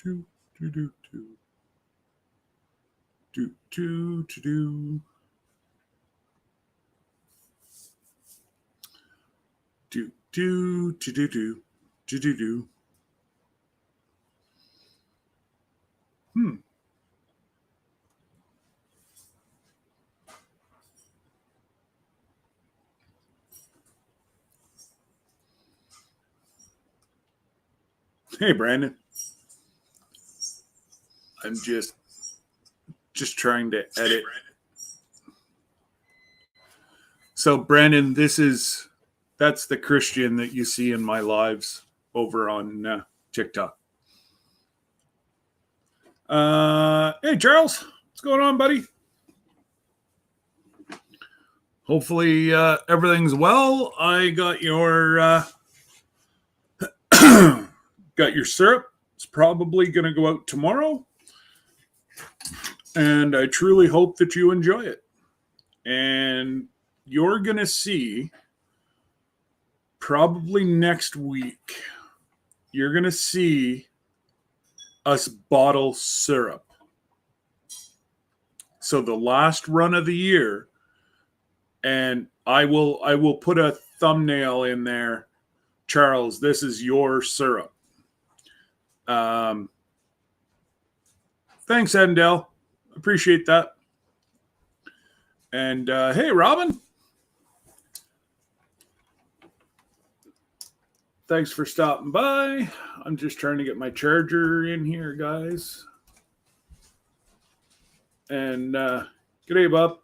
do, do, do, do. Do, do, do, do. Do, do, do, do, do, do, do, do. Hey, Brandon. I'm just trying to edit. So, Brandon, that's the Christian that you see in my lives over on TikTok. Hey, Charles, what's going on, buddy? Hopefully everything's well. I got your got your syrup. It's probably going to go out tomorrow, and I truly hope that you enjoy it. And you're going to see probably next week, you're going to see us bottle syrup. So the last run of the year, and I will put a thumbnail in there. Charles, this is your syrup. Thanks, Endel. Appreciate that. And hey, Robin. Thanks for stopping by. I'm just trying to get my charger in here, guys. And good day, Bob.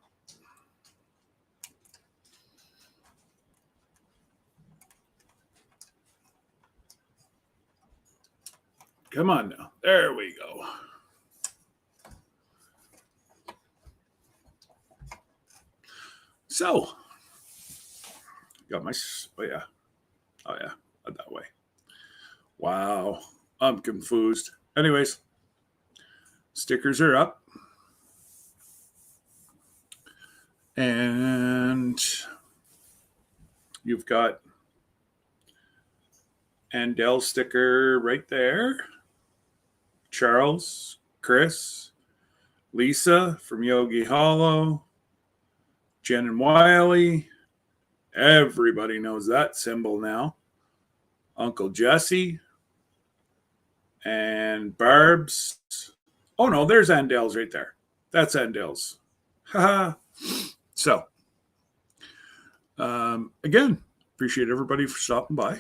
Come on now. There we go. So, got my, oh yeah, not that way. Wow, I'm confused. Anyways, stickers are up. And you've got Andel sticker right there. Charles, Chris, Lisa from Yogi Hollow, Jen and Wiley. Everybody knows that symbol now. Uncle Jesse and Barb's. Oh no, there's Andel's right there. That's Andel's. Haha. So, again, appreciate everybody for stopping by.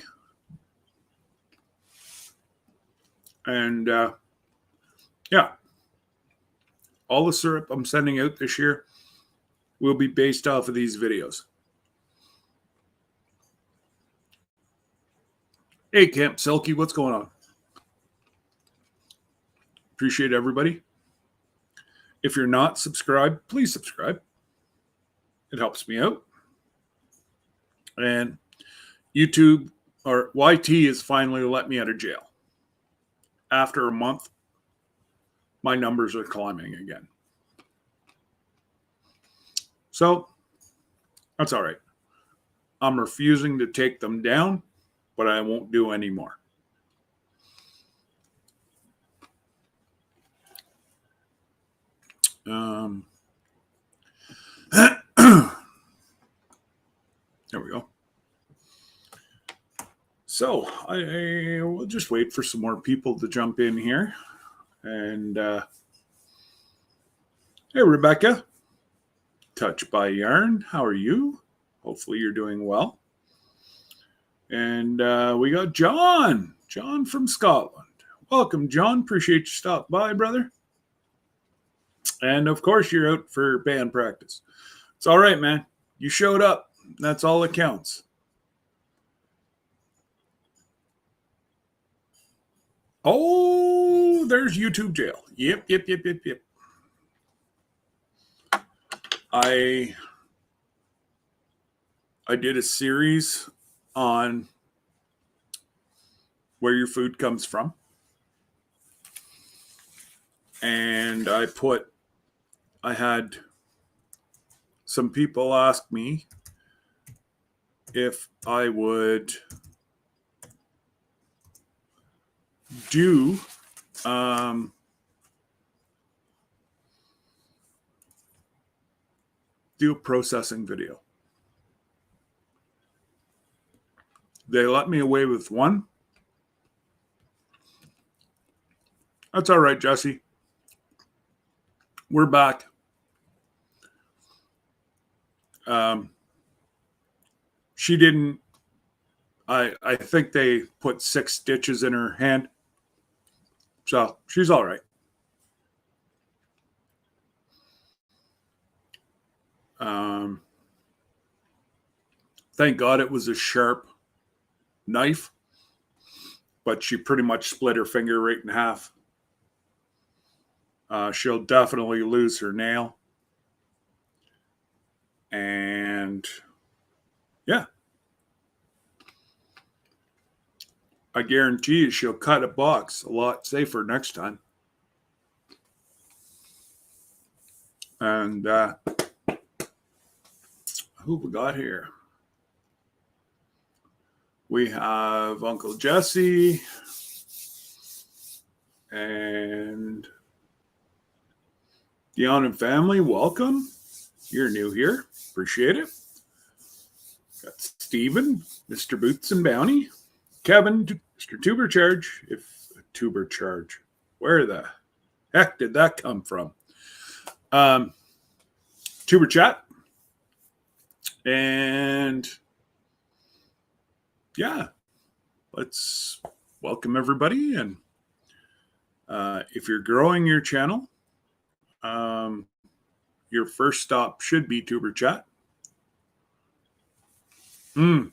And yeah, all the syrup I'm sending out this year will be based off of these videos. Hey, Camp Silky, what's going on? Appreciate everybody. If you're not subscribed, please subscribe. It helps me out. And YouTube, or YT, has finally let me out of jail. After a month, my numbers are climbing again. So, that's all right. I'm refusing to take them down, but I won't do any more. There we go. So I will just wait for some more people to jump in here. And hey, Rebecca, Touch by Yarn, how are you? Hopefully you're doing well. And we got John from Scotland. Welcome, John. Appreciate you stopping by, brother. And of course, you're out for band practice. It's all right, man. You showed up. That's all that counts. Oh, there's YouTube jail. Yep. I did a series on where your food comes from. And I had some people ask me if I would do do a processing video. They let me away with one. That's all right, Jesse. We're back. She didn't. I think they put 6 stitches in her hand. So she's all right. Thank God it was a sharp knife, but she pretty much split her finger right in half. She'll definitely lose her nail. And yeah, I guarantee you she'll cut a box a lot safer next time. And who we got here? We have Uncle Jesse and Dion and family. Welcome. You're new here. Appreciate it. Got Steven, Mr. Boots and Bounty, Kevin, Mr. Tubercharge. Tubercharge. Where the heck did that come from? Tuber Chat. And yeah, let's welcome everybody. And if you're growing your channel, your first stop should be Tuber Chat. There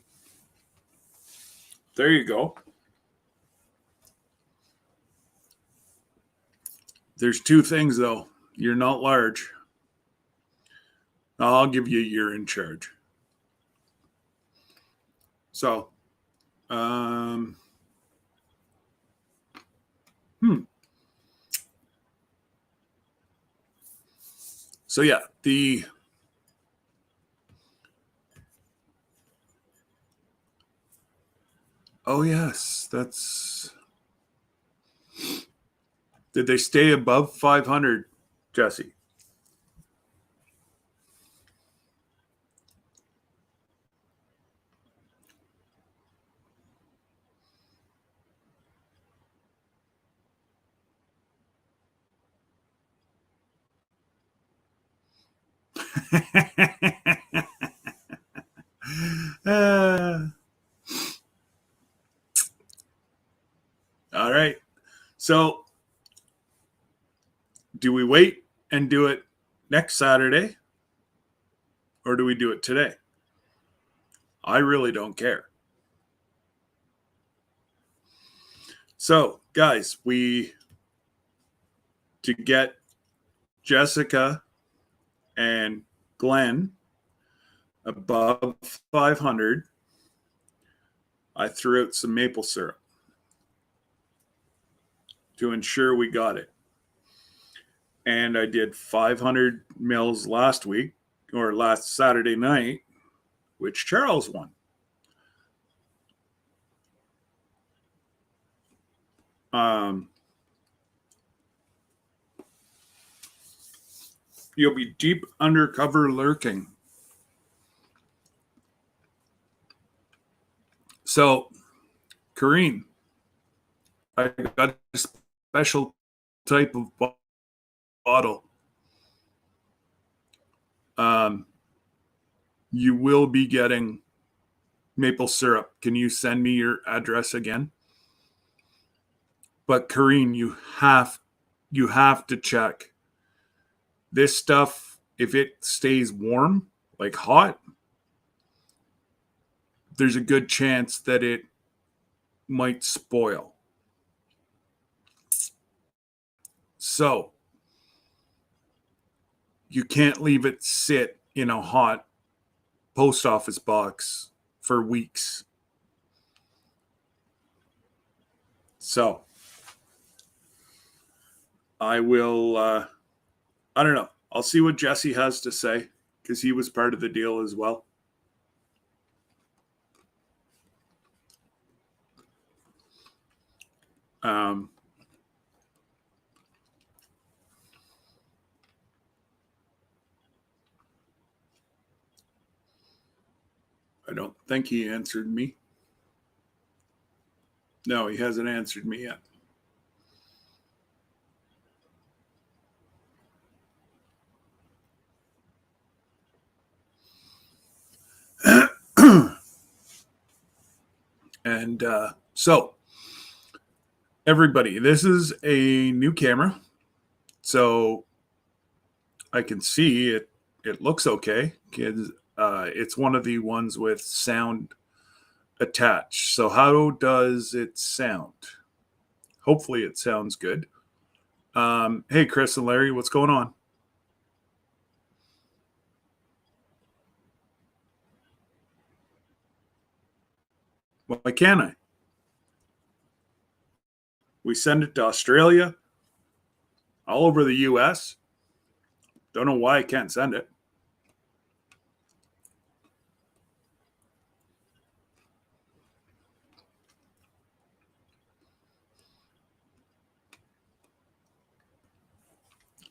you go. There's 2 things, though. You're not large. I'll give you you're in charge. So, So yeah, oh yes, that's, did they stay above 500, Jesse? All right. So do we wait and do it next Saturday, or do we do it today? I really don't care. So, guys, to get Jessica and Glenn above 500, I threw out some maple syrup to ensure we got it. And I did 500 mils last week, or last Saturday night, which Charles won. You'll be deep undercover lurking. So, Kareen, I got a special type of bottle. You will be getting maple syrup. Can you send me your address again? But Kareen, you have to check this stuff. If it stays warm, like hot, there's a good chance that it might spoil. So you can't leave it sit in a hot post office box for weeks. So I will, I don't know. I'll see what Jesse has to say, because he was part of the deal as well. I don't think he answered me. No, he hasn't answered me yet. And so, everybody, this is a new camera. So I can see it. It looks okay. It's one of the ones with sound attached. So how does it sound? Hopefully it sounds good. Hey, Chris and Larry, what's going on? Why can't I? We send it to Australia, all over the US. Don't know why I can't send it.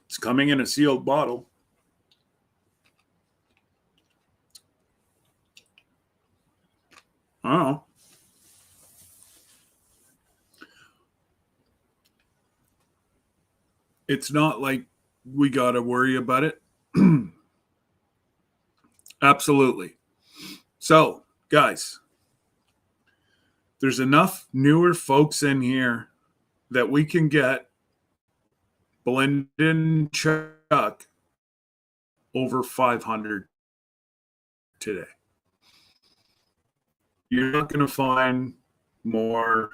It's coming in a sealed bottle. I don't know. It's not like we got to worry about it. Absolutely. So, guys, there's enough newer folks in here that we can get Blendon Chuck over 500 today. You're not going to find more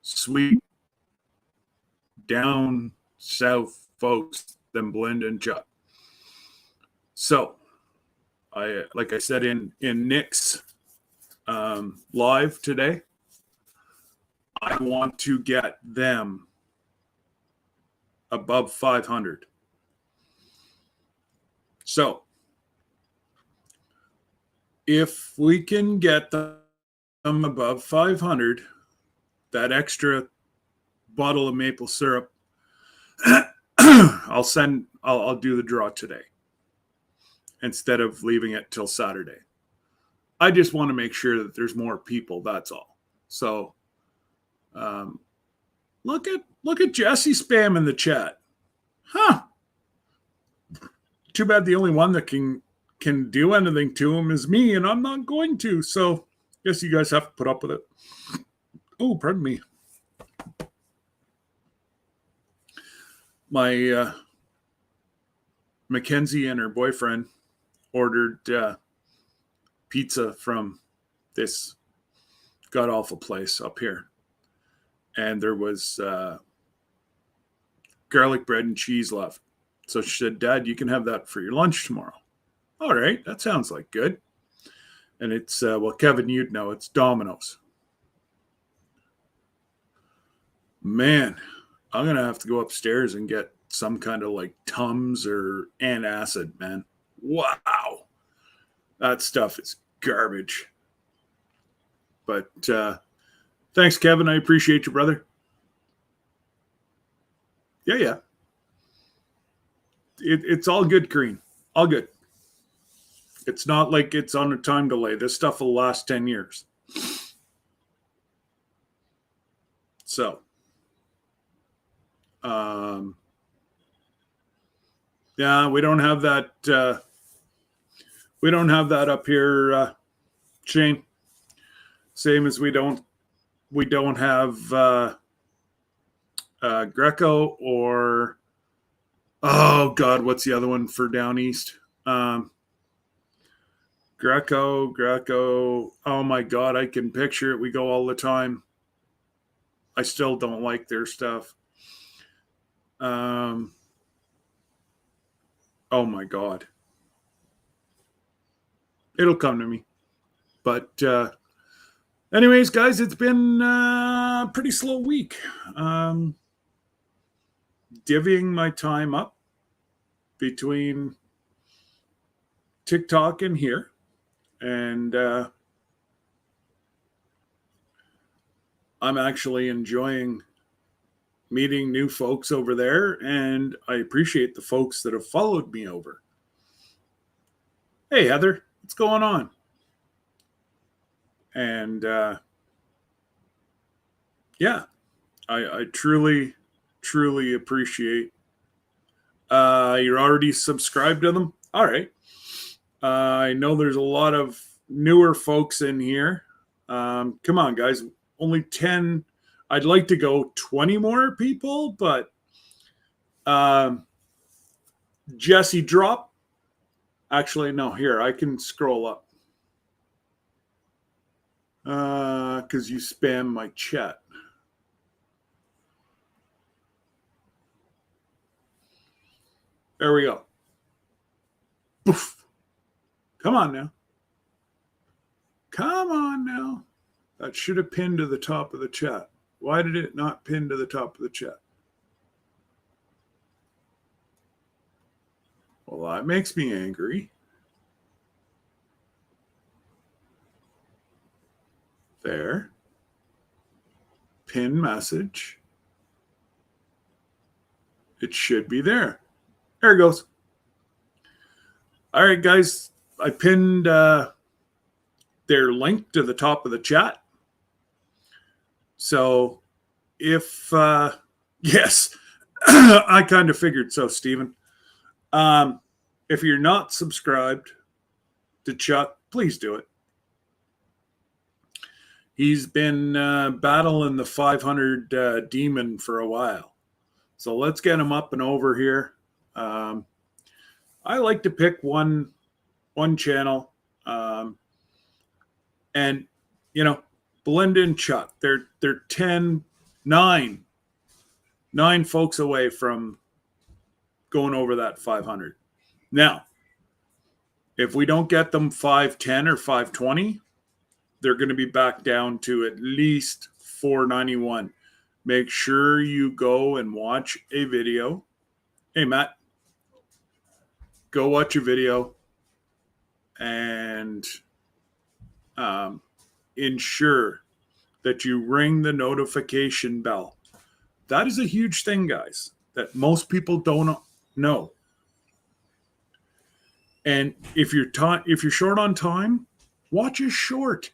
sweet down south folks than Blendon Chuck. So, like I said in Nick's live today, I want to get them above 500. So if we can get them above 500, that extra bottle of maple syrup, I'll do the draw today instead of leaving it till Saturday. I just want to make sure that there's more people. That's all. So, look at Jesse spam in the chat. Huh. Too bad the only one that can do anything to him is me, and I'm not going to. So, guess you guys have to put up with it. Oh, pardon me. My Mackenzie and her boyfriend ordered pizza from this god awful place up here, and there was garlic bread and cheese left. So she said, "Dad, you can have that for your lunch tomorrow." All right, that sounds like good. And it's well, Kevin, you'd know, it's Domino's. Man, I'm gonna have to go upstairs and get some kind of like Tums or antacid, man. Wow, that stuff is garbage. But thanks, Kevin. I appreciate you, brother. Yeah. It's all good, Green. All good. It's not like it's on a time delay. This stuff will last 10 years. So, yeah, we don't have that. We don't have that up here, Shane. Same as we don't have Greco or oh God, what's the other one for down east? Greco. Oh my God, I can picture it. We go all the time. I still don't like their stuff. Oh my God. It'll come to me. But anyways, guys, it's been a pretty slow week. Divvying my time up between TikTok and here. And I'm actually enjoying meeting new folks over there, and I appreciate the folks that have followed me over. Hey, Heather, what's going on? And yeah, I truly, truly appreciate you're already subscribed to them. All right. I know there's a lot of newer folks in here. Come on, guys. Only 10. I'd like to go 20 more people, but Jesse drop. Actually, no, here, I can scroll up. Because you spam my chat. There we go. Poof. Come on now. Come on now. That should have pinned to the top of the chat. Why did it not pin to the top of the chat? Well, that makes me angry. There. Pin message. It should be there. There it goes. All right, guys. I pinned their link to the top of the chat. So if, yes, I kind of figured so, Stephen. If you're not subscribed to Chuck, please do it. He's been battling the 500 demon for a while. So let's get him up and over here. I like to pick one channel. And, you know, Belinda and Chuck, they're 9 folks away from going over that 500. Now, if we don't get them 510 or 520, they're going to be back down to at least 491. Make sure you go and watch a video. Hey, Matt, go watch a video and ensure that you ring the notification bell. That is a huge thing, guys, that most people don't know. And if you're short on time, watch a short.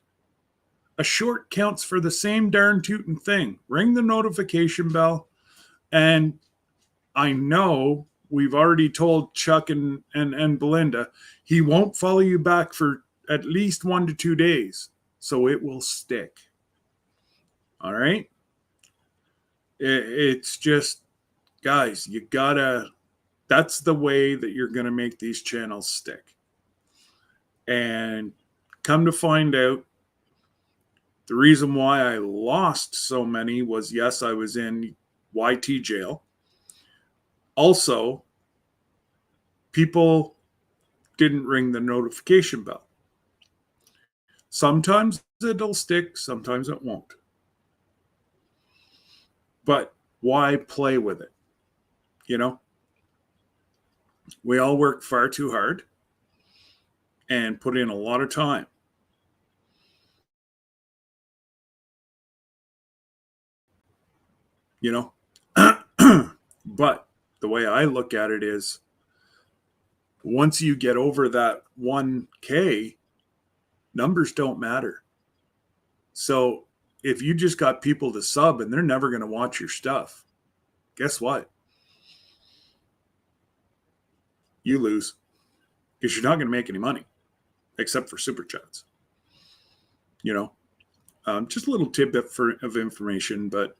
A short counts for the same darn tootin' thing. Ring the notification bell. And I know we've already told Chuck and Belinda, he won't follow you back for at least 1 to 2 days. So it will stick. All right? It's just, guys, you gotta, that's the way that you're going to make these channels stick. And come to find out, the reason why I lost so many was, yes, I was in YT jail. Also, people didn't ring the notification bell. Sometimes it'll stick, sometimes it won't. But why play with it? You know? We all work far too hard and put in a lot of time. You know? But the way I look at it is, once you get over that 1K, numbers don't matter. So if you just got people to sub and they're never going to watch your stuff, guess what? You lose, because you're not going to make any money except for super chats. You know, just a little tidbit of information, but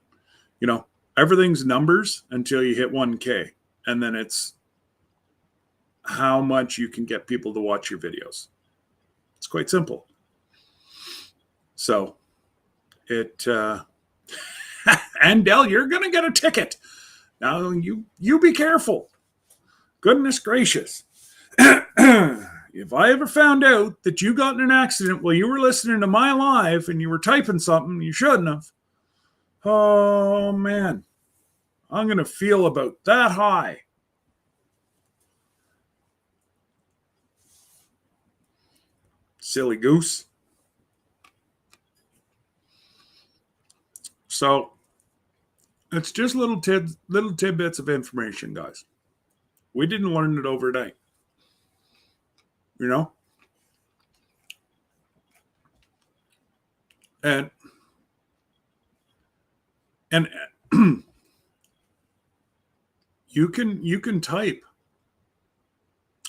you know, everything's numbers until you hit 1K, and then it's how much you can get people to watch your videos. It's quite simple. So it and Dell, you're gonna get a ticket. Now you be careful. Goodness gracious. If I ever found out that you got in an accident while you were listening to my live and you were typing something you shouldn't have, oh man, I'm gonna feel about that high. Silly goose. So it's just little tidbits of information, guys. We didn't learn it overnight. You know? And you can type.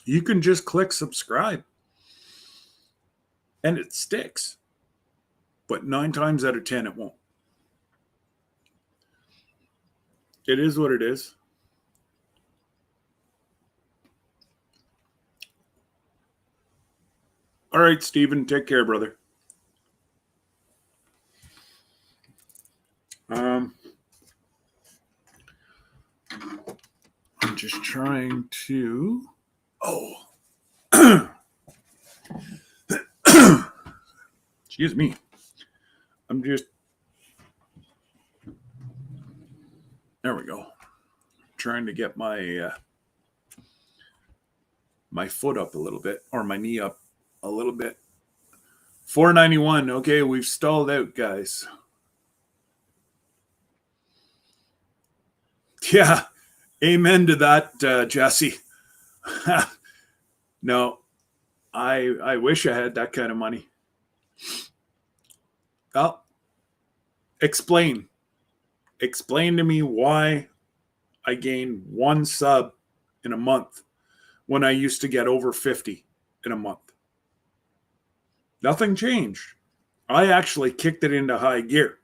You can just click subscribe and it sticks. But 9 times out of 10 it won't. It is what it is. All right, Stephen, take care, brother. I'm just trying to. Oh. Excuse me. I'm just. There we go. Trying to get my my foot up a little bit, or my knee up a little bit. 491. Okay, we've stalled out, guys. Yeah, amen to that, Jesse. No, I wish I had that kind of money. Well, explain to me why I gained 1 sub in a month when I used to get over 50 in a month. Nothing changed. I actually kicked it into high gear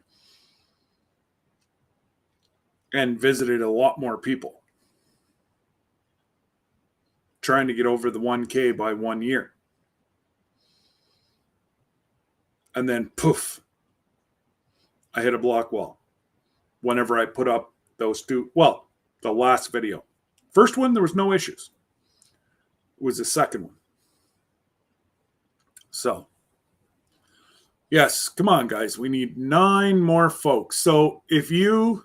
and visited a lot more people, trying to get over the 1K by 1 year. And then poof, I hit a block wall whenever I put up those two. Well, the last video. First one, there was no issues. It was the second one. So, yes, come on, guys. We need 9 more folks. So if you've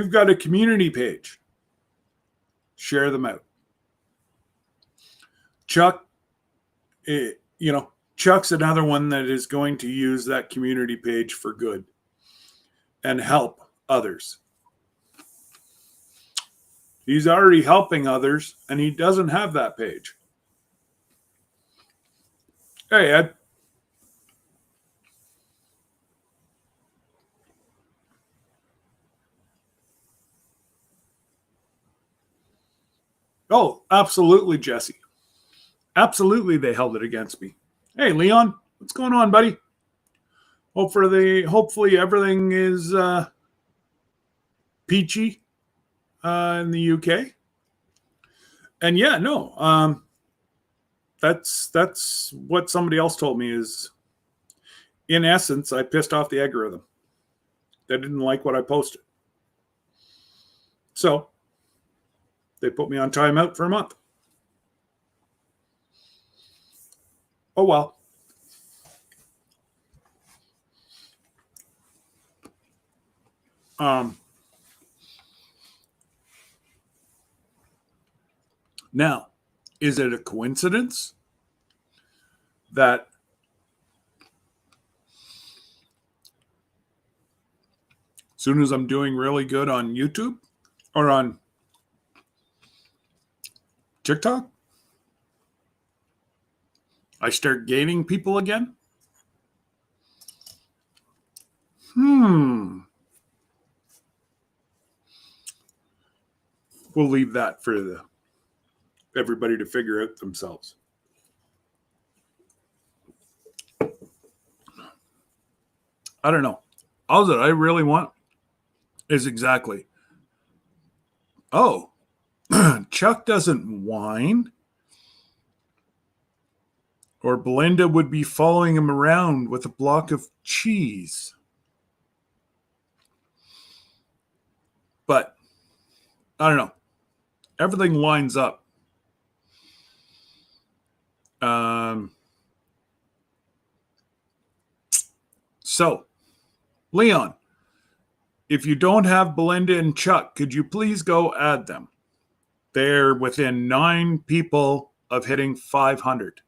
got a community page, share them out. Chuck, Chuck's another one that is going to use that community page for good and help others. He's already helping others, and he doesn't have that page. Hey, Ed. Oh, absolutely, Jesse. Absolutely, they held it against me. Hey, Leon, what's going on, buddy? Hopefully everything is peachy in the UK. And yeah, no, that's what somebody else told me is, in essence, I pissed off the algorithm. They didn't like what I posted. So they put me on timeout for a month. Oh, well. Now, is it a coincidence that as soon as I'm doing really good on YouTube or on TikTok, I start gaining people again? We'll leave that for everybody to figure out themselves. I don't know. All that I really want is exactly, oh, Chuck doesn't whine, or Belinda would be following him around with a block of cheese. But I don't know. Everything lines up. So, Leon, if you don't have Belinda and Chuck, could you please go add them? They're within 9 people of hitting 500.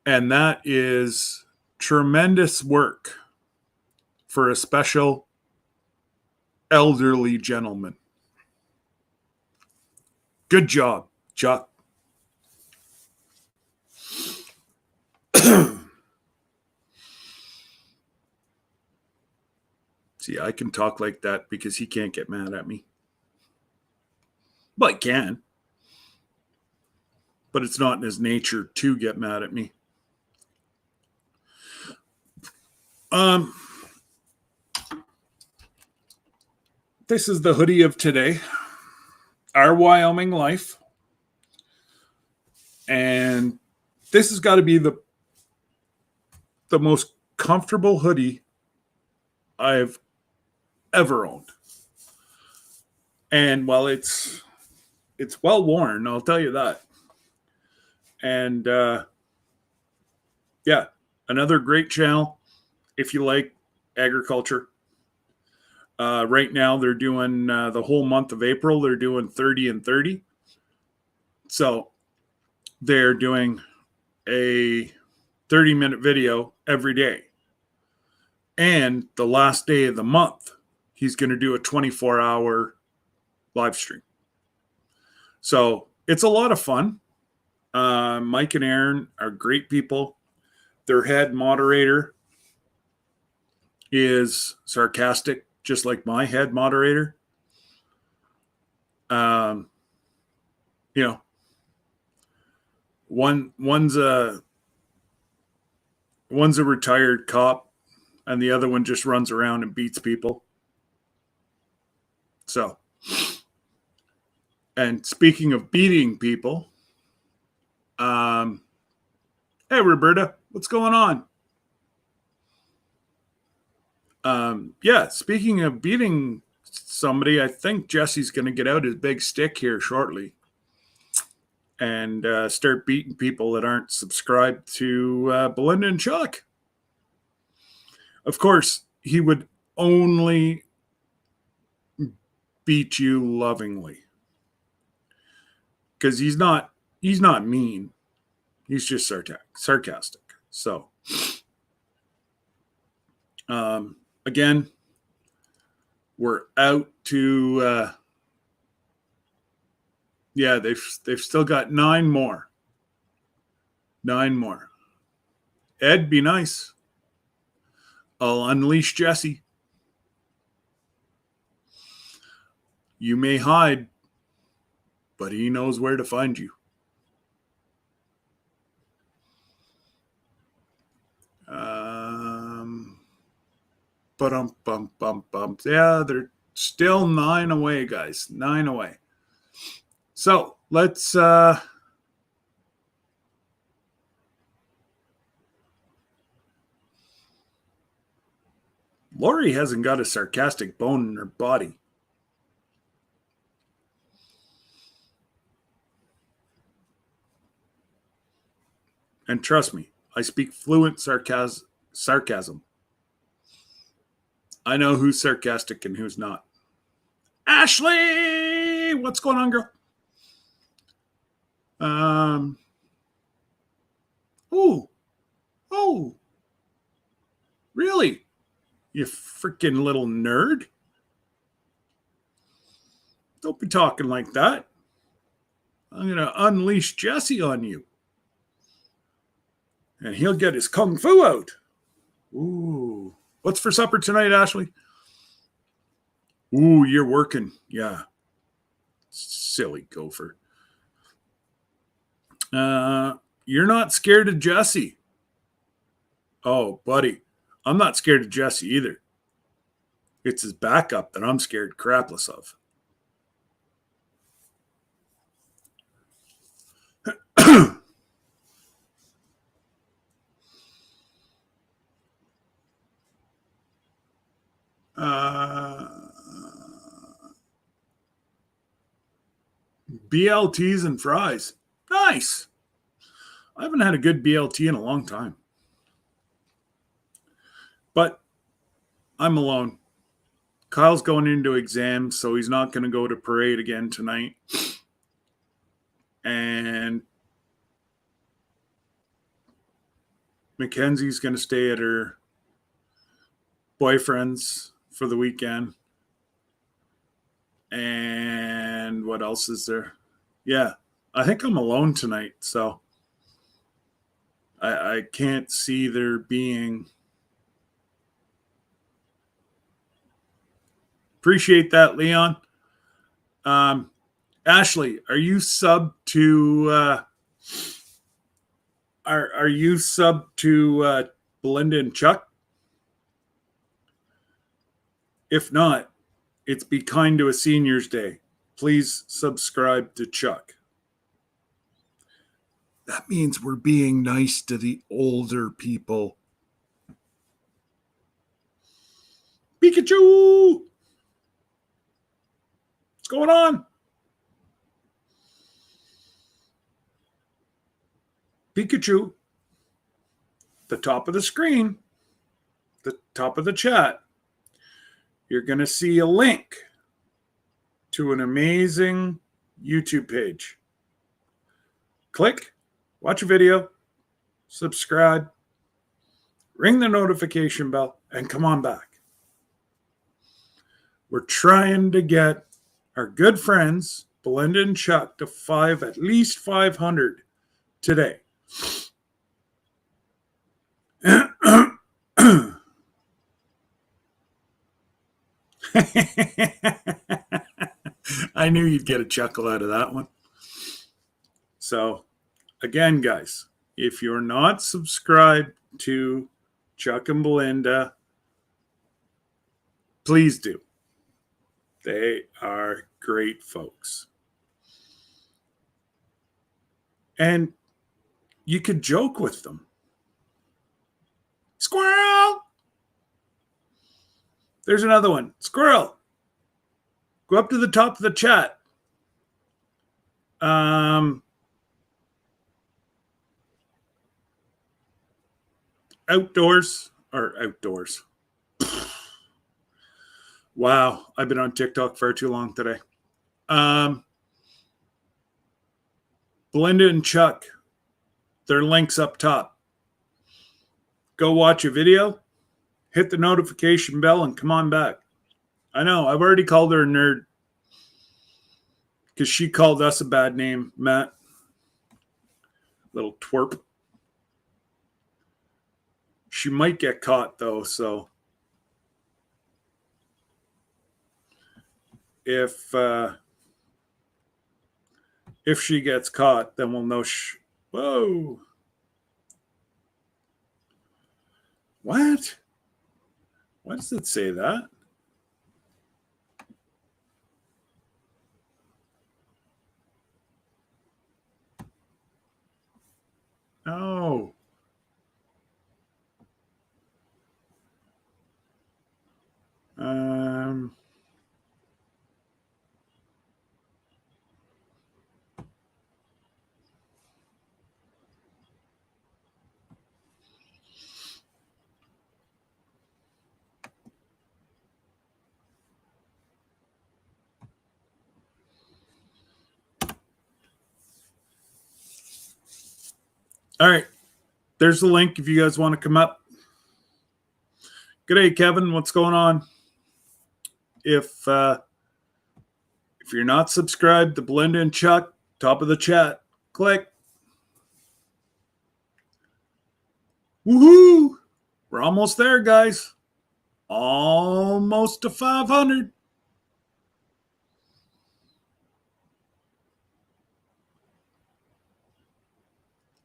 And that is tremendous work for a special elderly gentleman. Good job, Chuck. See, I can talk like that because he can't get mad at me. Well, he can. But it's not in his nature to get mad at me. This is the hoodie of today. Our Wyoming life. And this has got to be the most comfortable hoodie I've ever owned. And well, it's well worn, I'll tell you that. And yeah, another great channel if you like agriculture. Right now, they're doing the whole month of April, they're doing 30 and 30. So they're doing a 30-minute video every day. And the last day of the month, he's going to do a 24-hour live stream. So it's a lot of fun. Mike and Aaron are great people. Their head moderator is sarcastic, just like my head moderator. You know, one's a retired cop, and the other one just runs around and beats people. So, and speaking of beating people, hey Roberta, what's going on? Yeah, speaking of beating somebody, I think Jesse's going to get out his big stick here shortly and start beating people that aren't subscribed to Belinda and Chuck. Of course, he would only beat you lovingly because he's not mean. He's just sarcastic. So, again, we're out to, yeah, they've still got 9 more. 9 more. Ed, be nice. I'll unleash Jesse. You may hide, but he knows where to find you. Yeah, they're still 9 away, guys. 9 away. So let's Lori hasn't got a sarcastic bone in her body. And trust me, I speak fluent sarcasm. I know who's sarcastic and who's not. Ashley, what's going on, girl? Oh, really? You freaking little nerd. Don't be talking like that. I'm going to unleash Jesse on you. And he'll get his kung fu out. Ooh. What's for supper tonight, Ashley? Ooh, you're working. Yeah. Silly gopher. You're not scared of Jesse. Oh, buddy. I'm not scared of Jesse either. It's his backup that I'm scared crapless of. BLTs and fries. Nice. I haven't had a good BLT in a long time. But I'm alone. Kyle's going into exams, so he's not going to go to parade again tonight. And Mackenzie's going to stay at her boyfriend's for the weekend. And what else is there? Yeah, I think I'm alone tonight, so I can't see there being Appreciate that, Leon. Ashley, are you sub to are you sub to Belinda and Chuck? If not, it's Be Kind to a Senior's Day. Please subscribe to Chuck. That means we're being nice to the older people. Pikachu! What's going on? Pikachu. The top of the screen, the top of the chat, you're going to see a link to an amazing YouTube page. Click, watch a video, subscribe, ring the notification bell, and come on back. We're trying to get our good friends, Belinda and Chuck, to at least 500 today. I knew you'd get a chuckle out of that one. So, again, guys, if you're not subscribed to Chuck and Belinda, please do. They are great folks. And you could joke with them. Squirrel! There's another one. Squirrel! Go up to the top of the chat. Outdoors. Wow, I've been on TikTok far too long today. Belinda and Chuck, their links up top. Go watch a video, hit the notification bell, and come on back. I know, I've already called her a nerd because she called us a bad name, Matt. Little twerp. She might get caught, though, so if she gets caught, then we'll know. Whoa. What? Why does it say that? No. All right. There's the link if you guys want to come up. Good day, Kevin. What's going on? If you're not subscribed to Belinda and Chuck, top of the chat, click. Woohoo! We're almost there, guys. Almost to 500.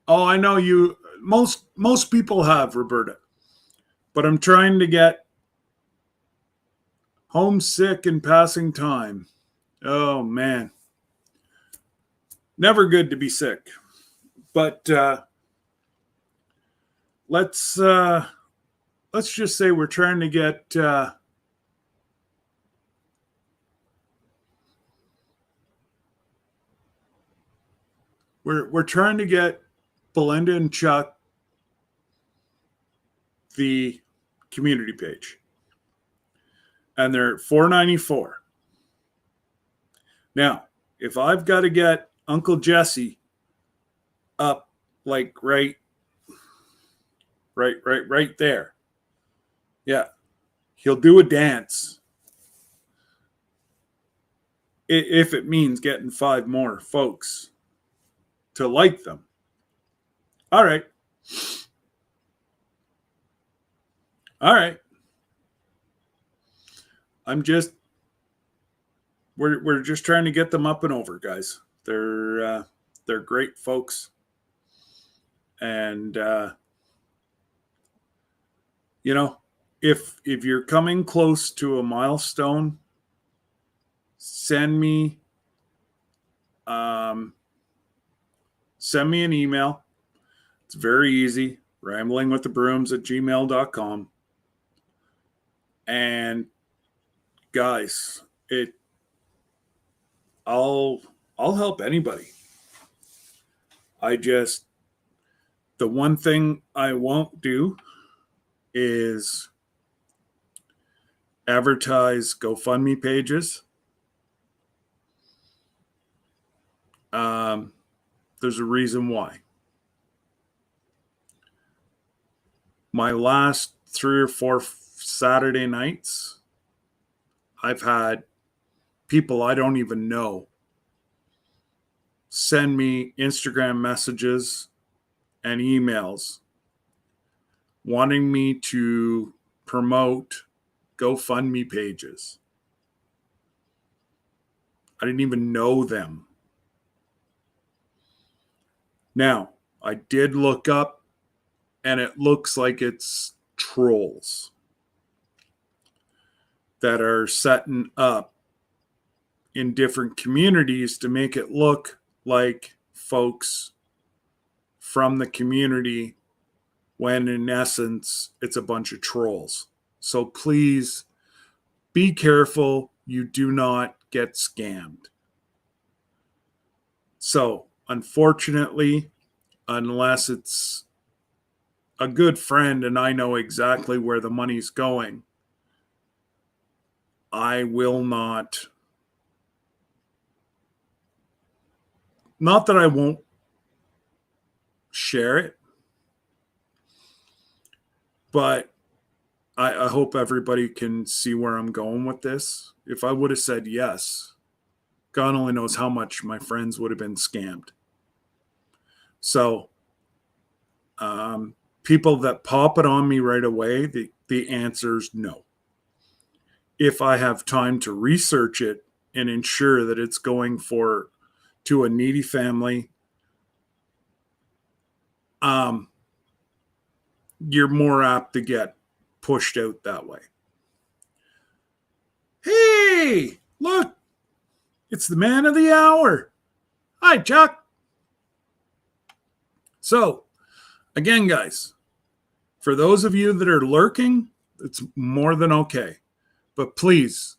Oh, I know you. Most people have, Roberta. But I'm trying to get homesick and passing time. Oh, man. Never good to be sick. But let's just say we're trying to get we're trying to get Belinda and Chuck the community page. And they're at $4.94. Now, if I've got to get Uncle Jesse up like right there. Yeah. He'll do a dance. If it means getting 5 more folks to like them. All right. I'm just we're just trying to get them up and over, guys. They're great folks, and if you're coming close to a milestone, send me um, send me an email. It's very easy. ramblingwiththebrooms@gmail.com. And guys, I'll help anybody. The one thing I won't do is advertise GoFundMe pages. There's a reason why. My last 3 or 4 Saturday nights, I've had people I don't even know send me Instagram messages and emails wanting me to promote GoFundMe pages. I didn't even know them. Now, I did look up, and it looks like it's trolls that are setting up in different communities to make it look like folks from the community, when in essence it's a bunch of trolls. So please be careful you do not get scammed. So unfortunately, unless it's a good friend and I know exactly where the money's going, I will not that I won't share it, but I hope everybody can see where I'm going with this. If I would have said yes, God only knows how much my friends would have been scammed. So people that pop it on me right away, the answer is no. If I have time to research it and ensure that it's going to a needy family, you're more apt to get pushed out that way. Hey, look, it's the man of the hour. Hi, Chuck. So, again, guys, for those of you that are lurking, it's more than okay. But please,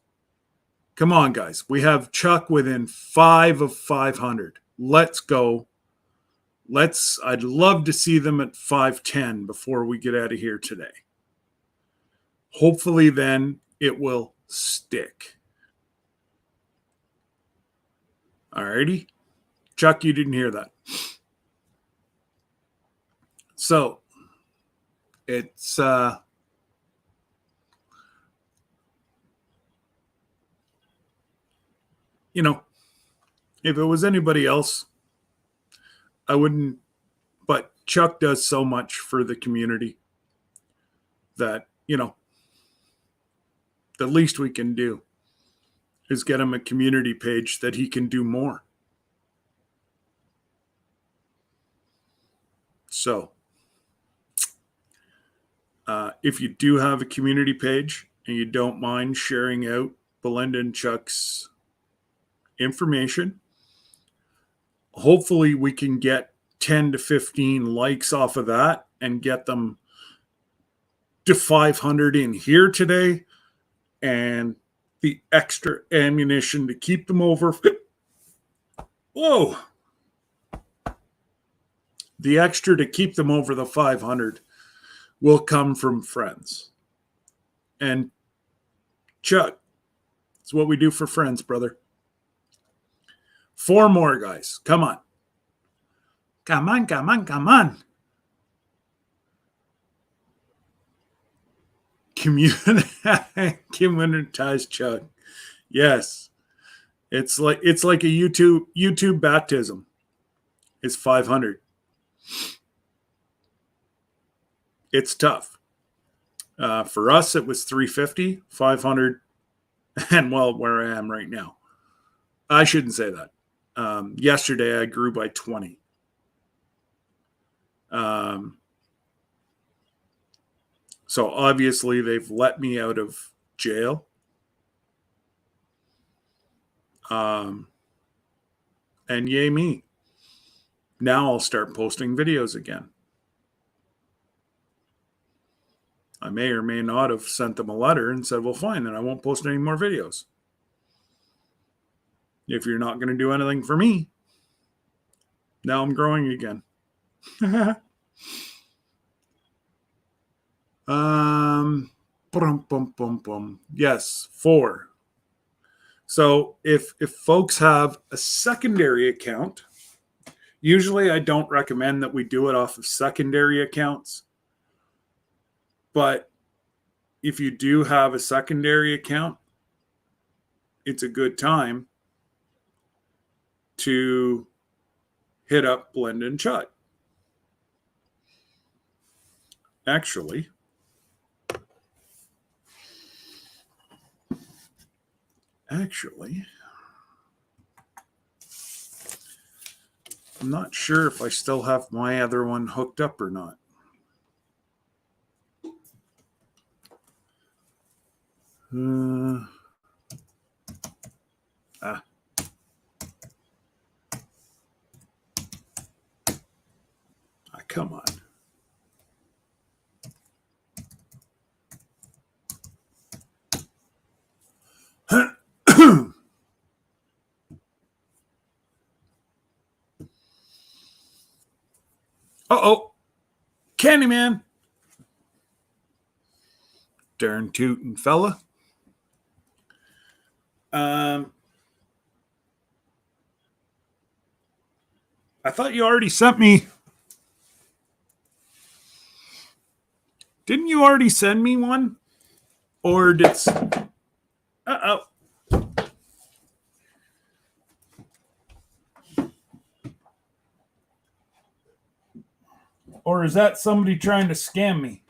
come on, guys. We have Chuck within 5 of 500. Let's go. I'd love to see them at 510 before we get out of here today. Hopefully then it will stick. Alrighty. Chuck, you didn't hear that. So it's if it was anybody else, I wouldn't, but Chuck does so much for the community that, the least we can do is get him a community page that he can do more. So, if you do have a community page and you don't mind sharing out Belinda and Chuck's information, hopefully we can get 10 to 15 likes off of that and get them to 500 in here today, and the extra ammunition to keep them over. Whoa. The extra to keep them over the 500 will come from friends. And Chuck, it's what we do for friends, brother. 4 more, guys. Come on. Come on, come on, come on. Communitized Chuck. Yes. It's like a YouTube baptism. It's 500. It's tough. For us, it was 350, 500, and well, where I am right now. I shouldn't say that. Yesterday I grew by 20. So obviously they've let me out of jail. And yay me. Now I'll start posting videos again. I may or may not have sent them a letter and said, well, fine, then I won't post any more videos. If you're not going to do anything for me, now I'm growing again. Yes, 4. So if folks have a secondary account, usually I don't recommend that we do it off of secondary accounts. But if you do have a secondary account, it's a good time to hit up Blend and Chut. Actually, I'm not sure if I still have my other one hooked up or not. Come on. Uh-oh. Candyman. Darn tootin' fella. I thought you already sent me. Didn't you already send me one? Or did... Uh-oh. Or is that somebody trying to scam me?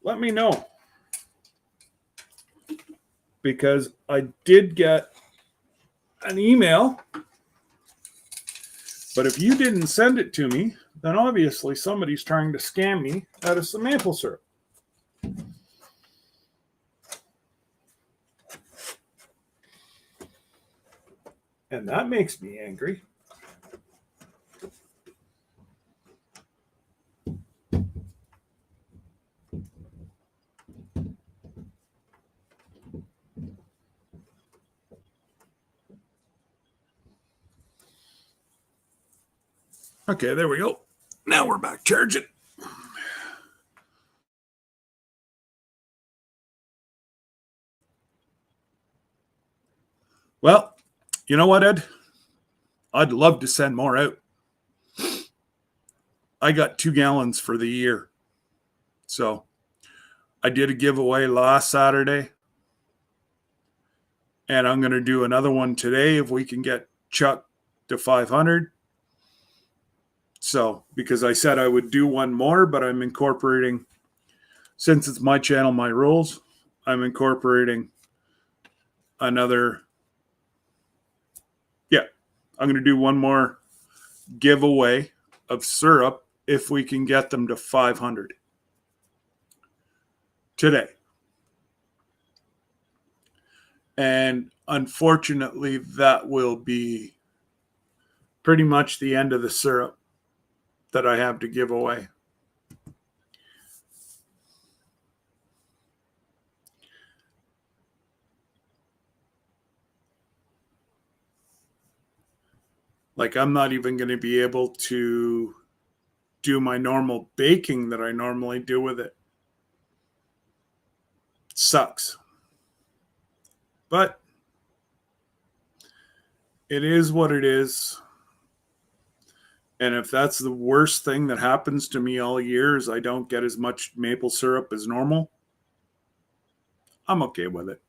Let me know. Because I did get an email. But if you didn't send it to me, then obviously somebody's trying to scam me out of some maple syrup. And that makes me angry. Okay, there we go. Now we're back charging. Well, you know what, Ed? I'd love to send more out. I got 2 gallons for the year. So I did a giveaway last Saturday. And I'm going to do another one today if we can get Chuck to 500. So, because I said I would do one more, but I'm incorporating, since it's my channel, my rules, I'm incorporating another. Yeah, I'm going to do one more giveaway of syrup if we can get them to 500 today. And unfortunately, that will be pretty much the end of the syrup that I have to give away. Like, I'm not even going to be able to do my normal baking that I normally do with it. It sucks. But it is what it is. And if that's the worst thing that happens to me all year is I don't get as much maple syrup as normal, I'm okay with it.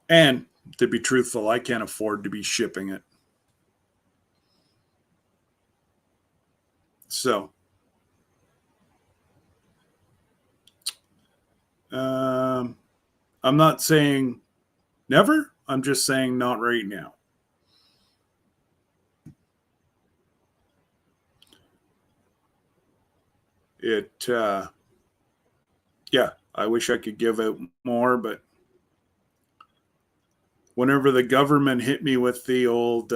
And to be truthful, I can't afford to be shipping it. So I'm not saying never. I'm just saying not right now. Yeah, I wish I could give out more, but whenever the government hit me with the old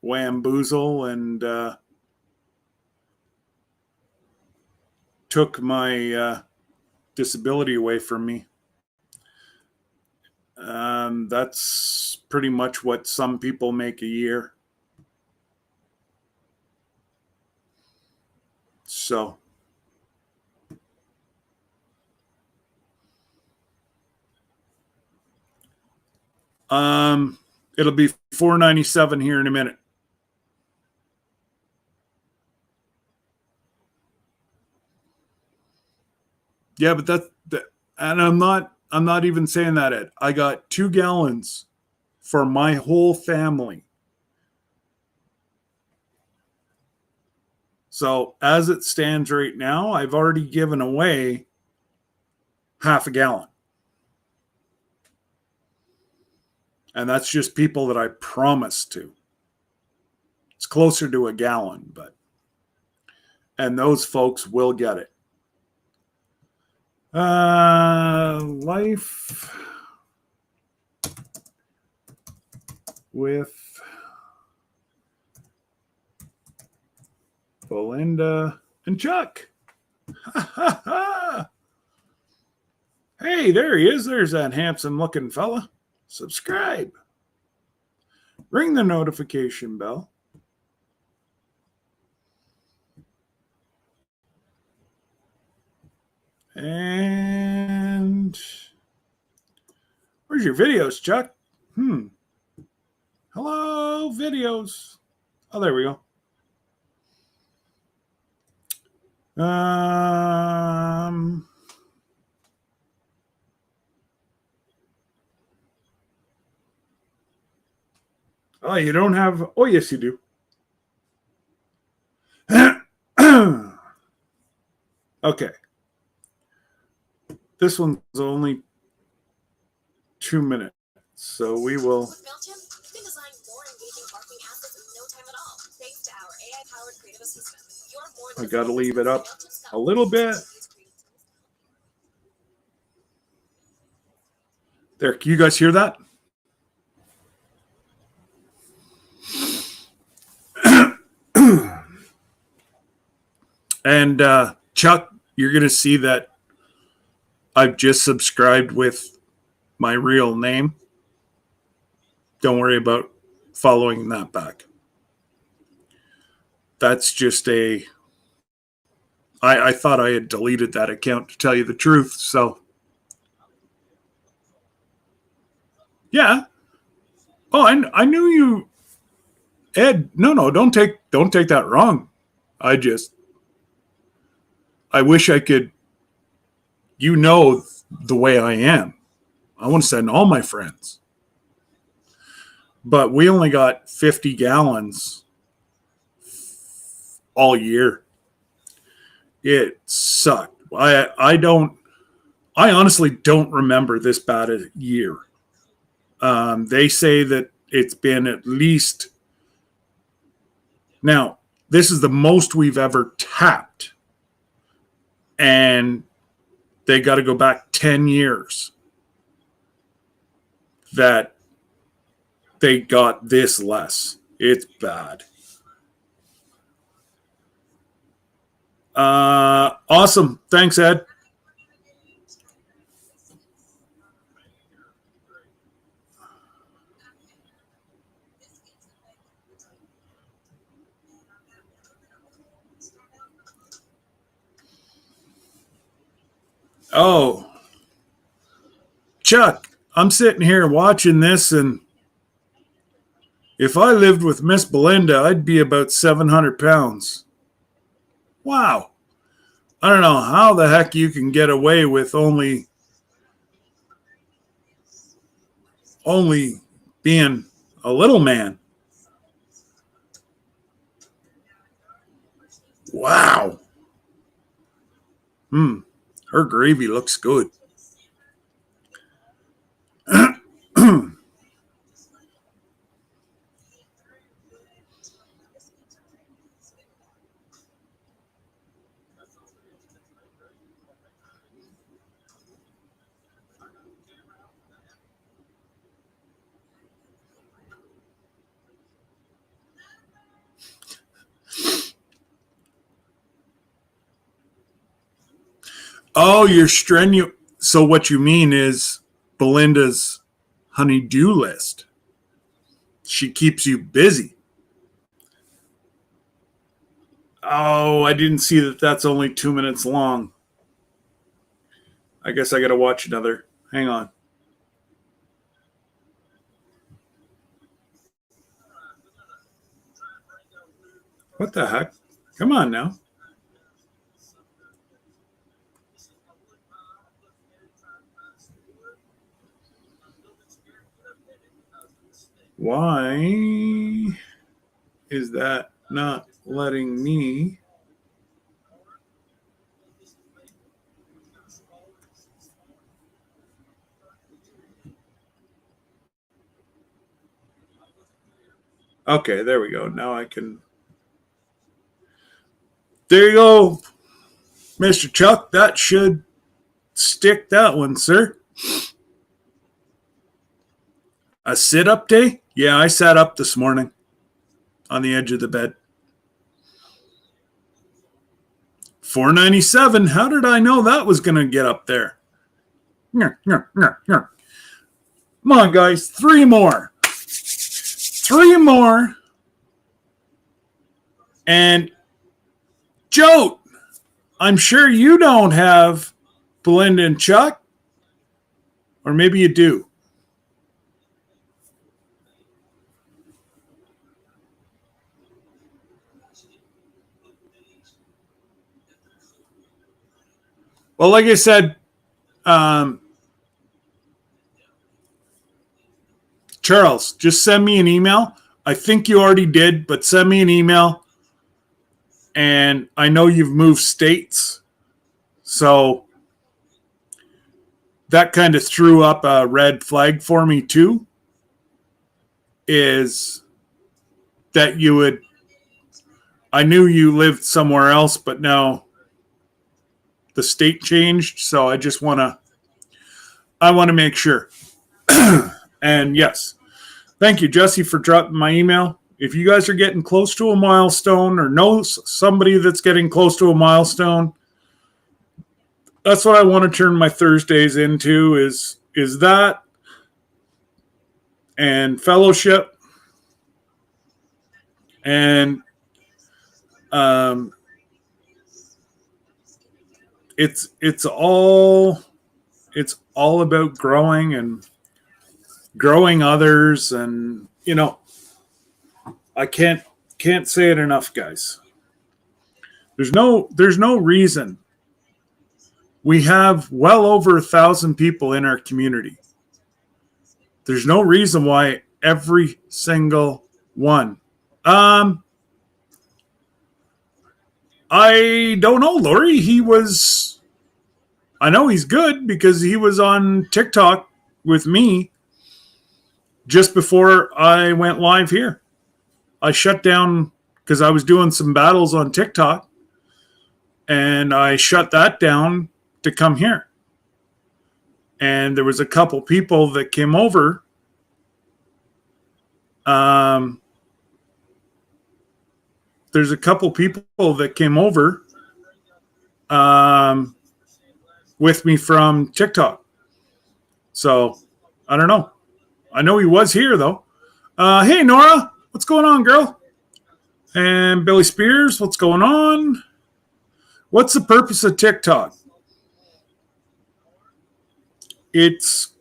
whamboozle and took my disability away from me, that's pretty much what some people make a year. So it'll be $4.97 here in a minute. Yeah, but that, and I'm not even saying that, Ed. I got 2 gallons for my whole family. So as it stands right now, I've already given away half a gallon. And that's just people that I promised to. It's closer to a gallon, and those folks will get it. Life with Belinda and Chuck. Hey, there he is. There's that handsome looking fella. Subscribe. Ring the notification bell. And where's your videos, Chuck? Hello, videos. Oh, there we go. Oh, you don't have. Oh, yes, you do. Okay. This one's only 2 minutes, so we will. I got to leave it up a little bit. There, can you guys hear that? And Chuck, you're going to see that I've just subscribed with my real name. Don't worry about following that back. That's just I thought I had deleted that account, to tell you the truth. So, yeah. Oh, I knew you, Ed. No, don't take that wrong. I wish I could. You know the way I am. I want to send all my friends. But we only got 50 gallons all year. It sucked. I honestly don't remember this bad a year. They say that it's been at least. Now, this is the most we've ever tapped. And they got to go back 10 years that they got this less. It's bad. Awesome. Thanks, Ed. Oh, Chuck, I'm sitting here watching this, and if I lived with Miss Belinda, I'd be about 700 pounds. Wow. I don't know how the heck you can get away with only being a little man. Wow. Her gravy looks good. Oh, you're strenuous. So what you mean is Belinda's honey-do list. She keeps you busy. Oh, I didn't see that that's only 2 minutes long. I guess I got to watch another. Hang on. What the heck? Come on now. Why is that not letting me? Okay, there we go. Now I can. There you go, Mr. Chuck. That should stick that one, sir. A sit-up day? Yeah, I sat up this morning on the edge of the bed. $4.97. How did I know that was going to get up there? Come on, guys. 3 more. 3 more. And Joe, I'm sure you don't have Belinda and Chuck. Or maybe you do. Well, like I said, Charles, just send me an email. I think you already did, but send me an email. And I know you've moved states. So that kind of threw up a red flag for me too. Is that you would, I knew you lived somewhere else, but now the state changed. So I just want to make sure. And yes, thank you, Jesse, for dropping my email. If you guys are getting close to a milestone or know somebody that's getting close to a milestone, that's what I want to turn my Thursdays into is that and fellowship and it's all about growing and growing others, and I can't say it enough, guys. There's no reason. We have well over 1,000 people in our community. There's no reason why every single one. I don't know, Lori. I know he's good because he was on TikTok with me just before I went live here. I shut down because I was doing some battles on TikTok, and I shut that down to come here. And there was a couple people that came over. There's a couple people that came over with me from TikTok. So I don't know. I know he was here though. Hey Nora, what's going on, girl? And Billy Spears, what's going on? What's the purpose of TikTok? It's,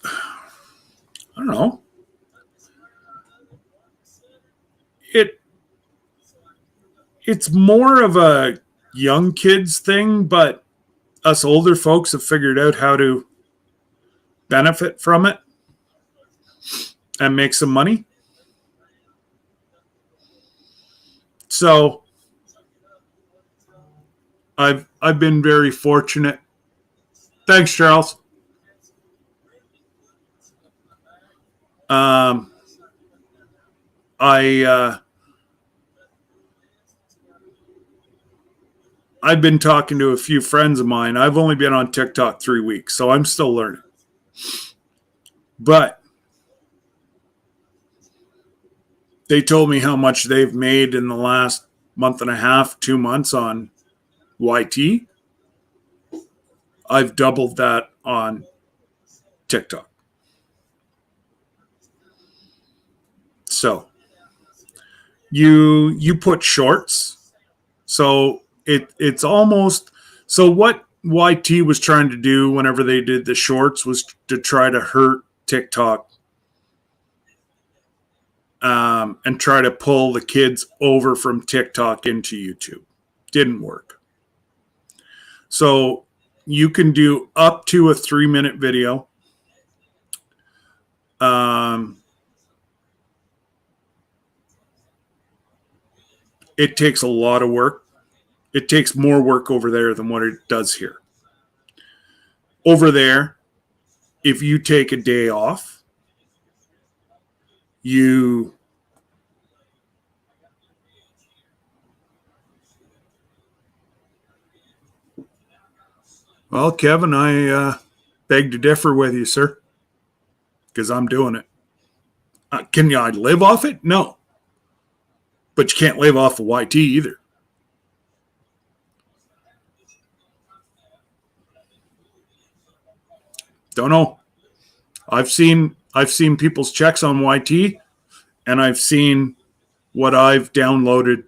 I don't know. It's more of a young kids thing, but us older folks have figured out how to benefit from it and make some money. So I've been very fortunate. Thanks, Charles. I've been talking to a few friends of mine. I've only been on TikTok 3 weeks, so I'm still learning. But they told me how much they've made in the last month and a half, 2 months on YT. I've doubled that on TikTok. So you put shorts. So it's almost, so what YT was trying to do whenever they did the shorts was to try to hurt TikTok and try to pull the kids over from TikTok into YouTube. Didn't work. So you can do up to a 3-minute video. It takes a lot of work. It takes more work over there than what it does here. Over there, if you take a day off, well, Kevin, I beg to differ with you, sir, because I'm doing it. Can I live off it? No. But you can't live off of YT either. Don't know. I've seen people's checks on YT, and I've seen what I've downloaded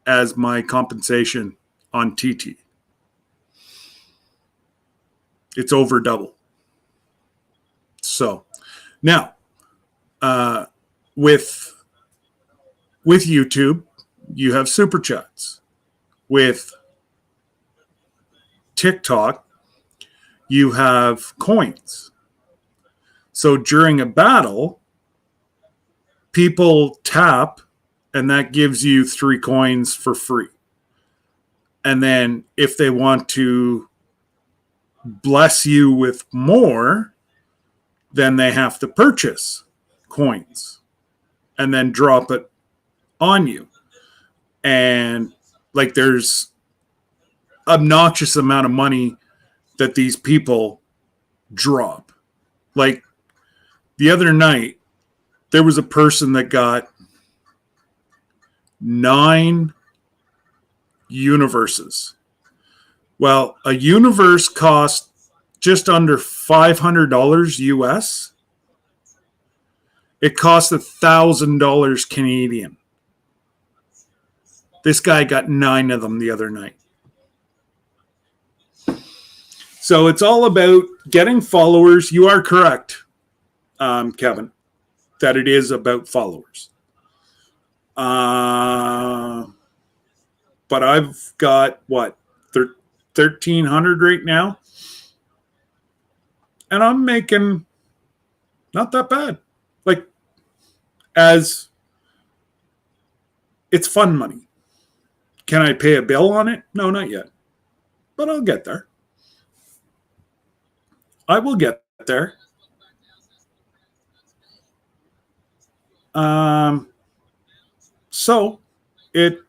as my compensation on TT. It's over double. So now, with YouTube, you have super chats. With TikTok, you have coins. So during a battle, people tap, and that gives you 3 coins for free. And then if they want to bless you with more, then they have to purchase coins and then drop it on you. And like, there's obnoxious amount of money that these people drop. Like the other night, there was a person that got 9 universes. Well, a universe cost just under $500 US. It cost $1,000 Canadian. This guy got 9 of them the other night. So it's all about getting followers. You are correct, Kevin, that it is about followers. But I've got, 1,300 right now? And I'm making not that bad. Like, as it's fun money. Can I pay a bill on it? No, not yet. But I'll get there. I will get there. So it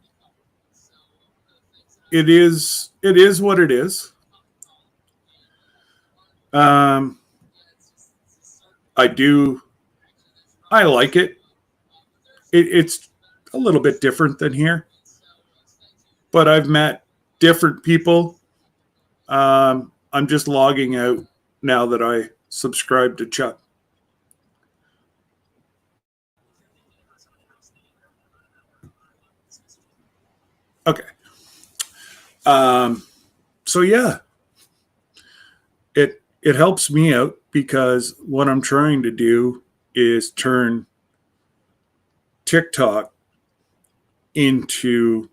is what it is. I like it. It's a little bit different than here, but I've met different people. I'm just logging out now that I subscribe to Chuck. Okay. So yeah, it helps me out because what I'm trying to do is turn TikTok into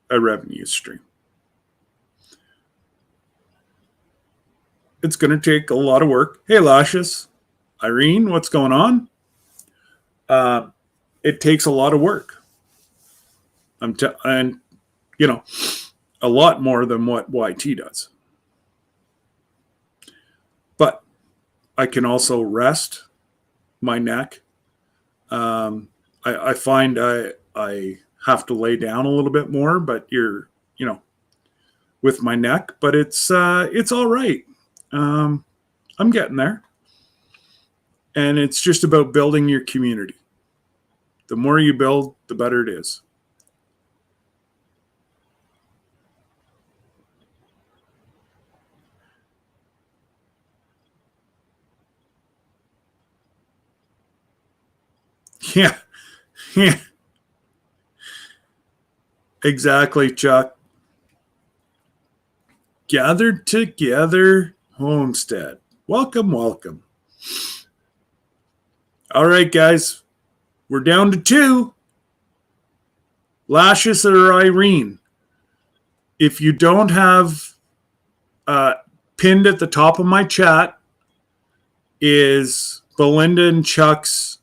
a revenue stream. It's going to take a lot of work. Hey, Lashes, Irene, what's going on? It takes a lot of work. And a lot more than what YT does. But I can also rest my neck. I find I have to lay down a little bit more, but with my neck, but it's all right. I'm getting there. And it's just about building your community. The more you build, the better it is. Yeah. Yeah. Exactly, Chuck. Gathered together homestead. Welcome, welcome. All right, guys. We're down to 2. Lashes or Irene. If you don't have pinned at the top of my chat is Belinda and Chuck's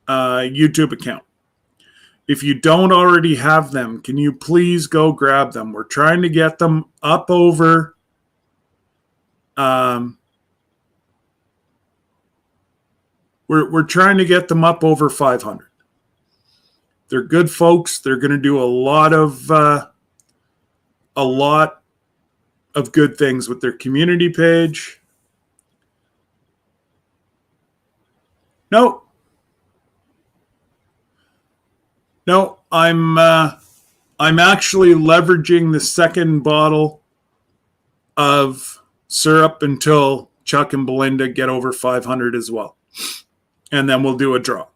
YouTube account. If you don't already have them, can you please go grab them? We're trying to get them up over we're trying to get them up over 500. They're good folks. They're going to do a lot of good things with their community page. No, I'm actually leveraging the second bottle of syrup until Chuck and Belinda get over 500 as well. And then we'll do a draw.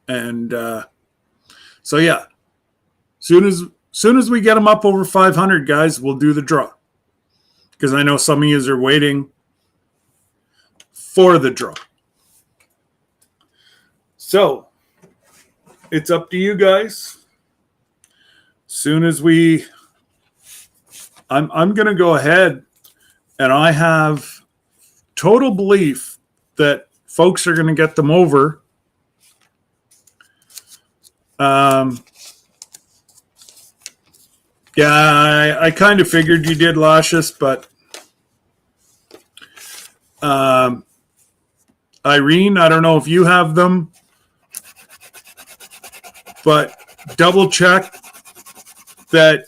And so, yeah, soon as we get them up over 500, guys, we'll do the draw. Because I know some of you are waiting for the draw. So, it's up to you guys. Soon as I'm going to go ahead, and I have total belief that folks are going to get them over. Yeah, I kind of figured you did, Lascious, but Irene, I don't know if you have them, but double check that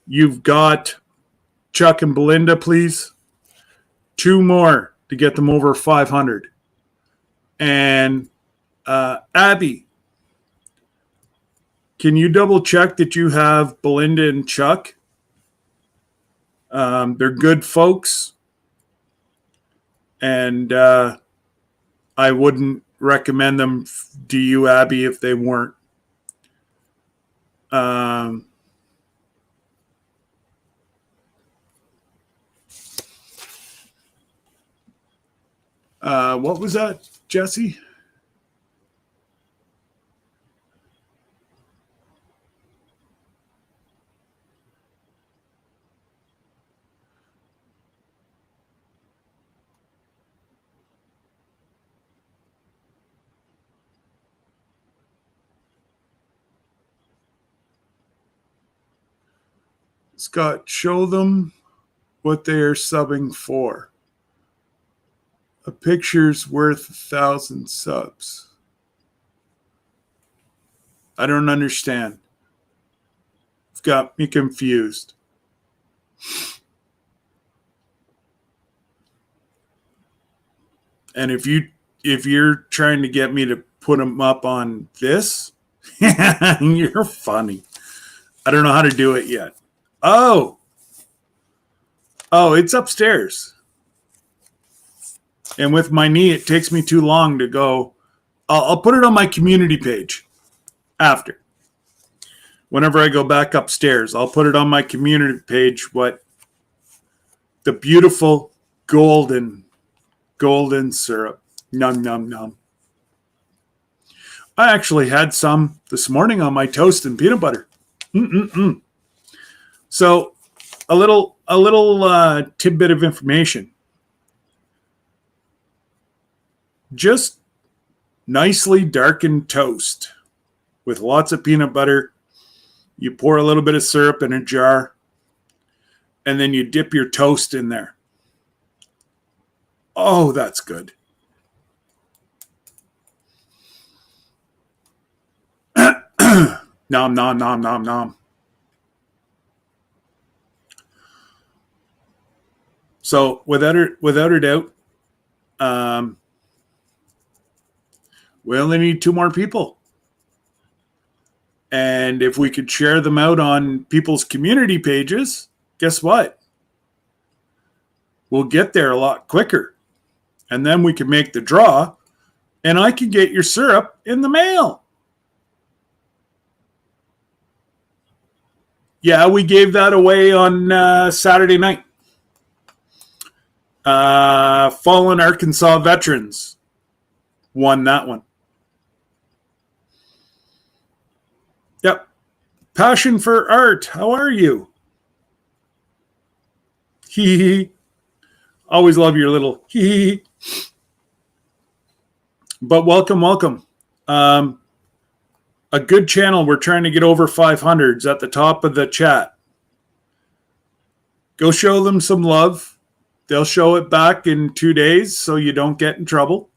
you've got Chuck and Belinda, please. 2 more to get them over 500. And Abby, can you double check that you have Belinda and Chuck? They're good folks. And I wouldn't recommend them to you, Abby, if they weren't. What was that, Jesse? Scott, show them what they are subbing for. A picture's worth 1,000 subs. I don't understand. It's got me confused. And if you're trying to get me to put them up on this, you're funny. I don't know how to do it yet. Oh, it's upstairs. And with my knee, it takes me too long to go. I'll put it on my community page after. Whenever I go back upstairs, I'll put it on my community page what the beautiful golden syrup. Num, num, num. I actually had some this morning on my toast and peanut butter. So a little tidbit of information. Just nicely darkened toast with lots of peanut butter. You pour a little bit of syrup in a jar, and then you dip your toast in there. Oh, that's good. Nom, nom, nom, nom, nom. So without a doubt, we only need 2 more people. And if we could share them out on people's community pages, guess what? We'll get there a lot quicker. And then we can make the draw, and I can get your syrup in the mail. Yeah, we gave that away on Saturday night. Fallen Arkansas veterans won that one. Yep. Passion for art. How are you? Hee hee. Always love your little hee hee. But welcome. A good channel. We're trying to get over 500s at the top of the chat. Go show them some love. They'll show it back in 2 days so you don't get in trouble.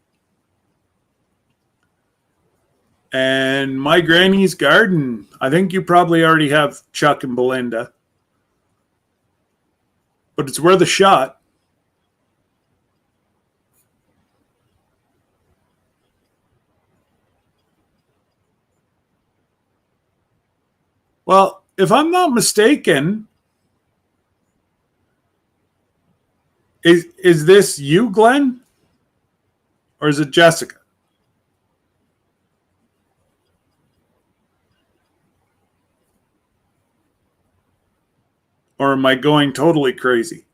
And My Granny's Garden. I think you probably already have Chuck and Belinda. But it's worth a shot. Well, if I'm not mistaken, is this you, Glenn? Or is it Jessica? Or am I going totally crazy?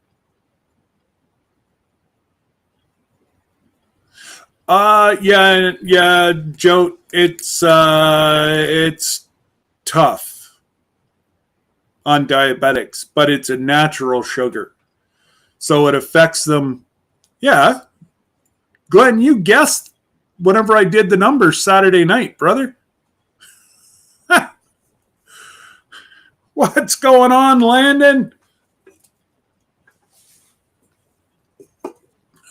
Yeah, Joe, it's tough on diabetics, but it's a natural sugar. So it affects them. Yeah. Glenn, you guessed whenever I did the numbers Saturday night, brother. What's going on, Landon?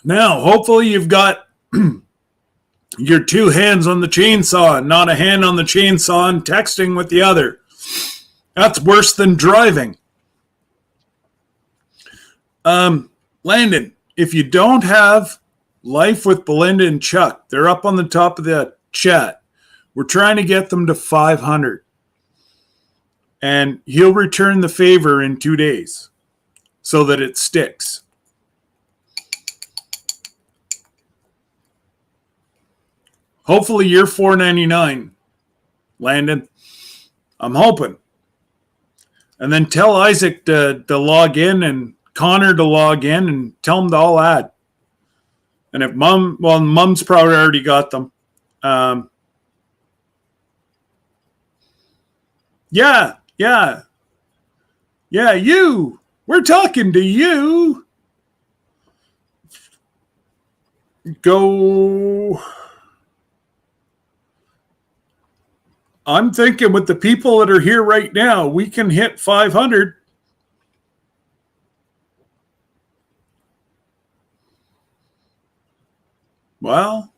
Now, hopefully you've got your 2 hands on the chainsaw, not a hand on the chainsaw and texting with the other. That's worse than driving. Landon, if you don't have Life with Belinda and Chuck, they're up on the top of the chat. We're trying to get them to 500. And he'll return the favor in 2 days so that it sticks. Hopefully you're $4.99, Landon. I'm hoping. And then tell Isaac to log in and Connor to log in and tell them to all add. And if Mom's probably already got them. Yeah, you. We're talking to you. Go. I'm thinking with the people that are here right now, we can hit 500. Well,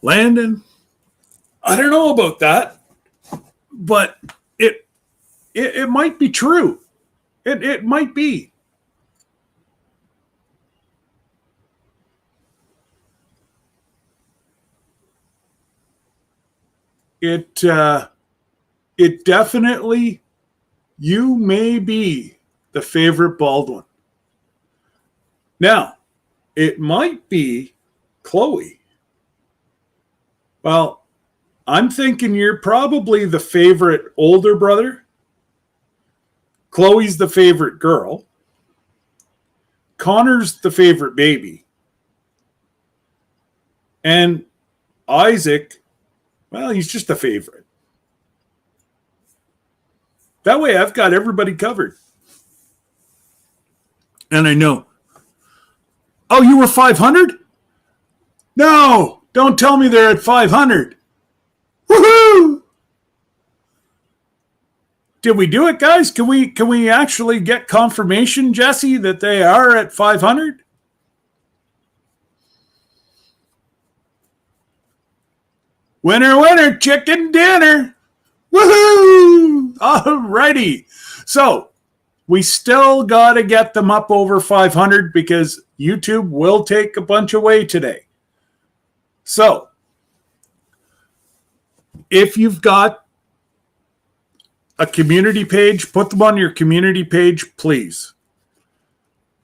Landon, I don't know about that, but it might be true. It might be. It definitely, you may be the favorite Baldwin. Now, it might be Chloe. Well, I'm thinking you're probably the favorite older brother. Chloe's the favorite girl. Connor's the favorite baby. And Isaac, well, he's just a favorite. That way I've got everybody covered. And I know. Oh, you were 500? No, don't tell me they're at 500. Woohoo! Did we do it, guys? Can we actually get confirmation, Jesse, that they are at 500? Winner, winner, chicken dinner. Woohoo! Alrighty. So we still got to get them up over 500 because YouTube will take a bunch away today. So if you've got a community page, put them on your community page, please.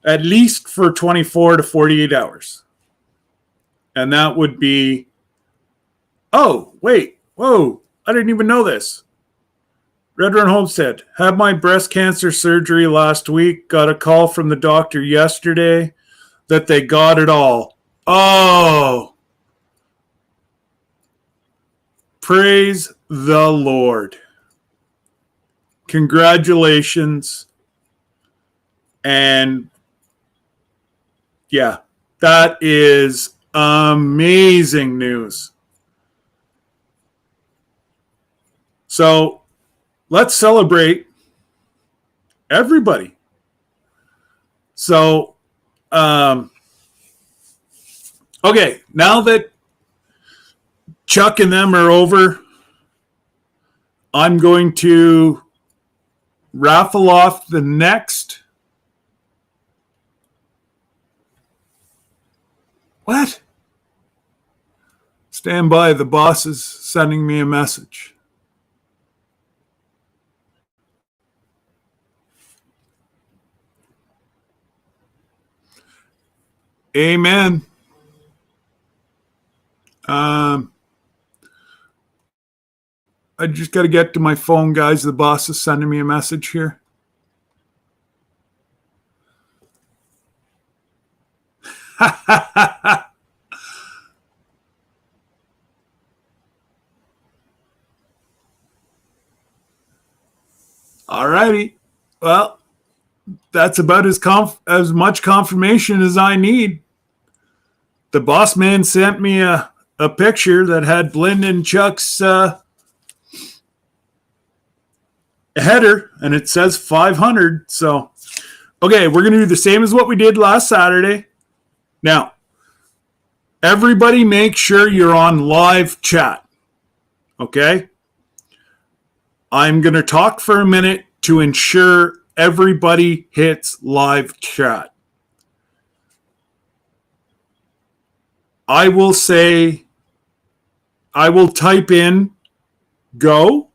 At least for 24 to 48 hours. And that would be, oh, wait, whoa, I didn't even know this. Red Run Homestead, had my breast cancer surgery last week, got a call from the doctor yesterday that they got it all. Oh, praise the Lord. Congratulations. And yeah, that is amazing news. So let's celebrate everybody. So, okay, now that Chuck and them are over, I'm going to raffle off the next. What? Stand by, the boss is sending me a message. Amen. I just got to get to my phone, guys. The boss is sending me a message here. All righty. Well, that's about as much confirmation as I need. The boss man sent me a picture that had Blinn and Chuck's header, and it says 500. So, okay, we're going to do the same as what we did last Saturday. Now, everybody make sure you're on live chat, okay? I'm going to talk for a minute to ensure everybody hits live chat. I will type in go.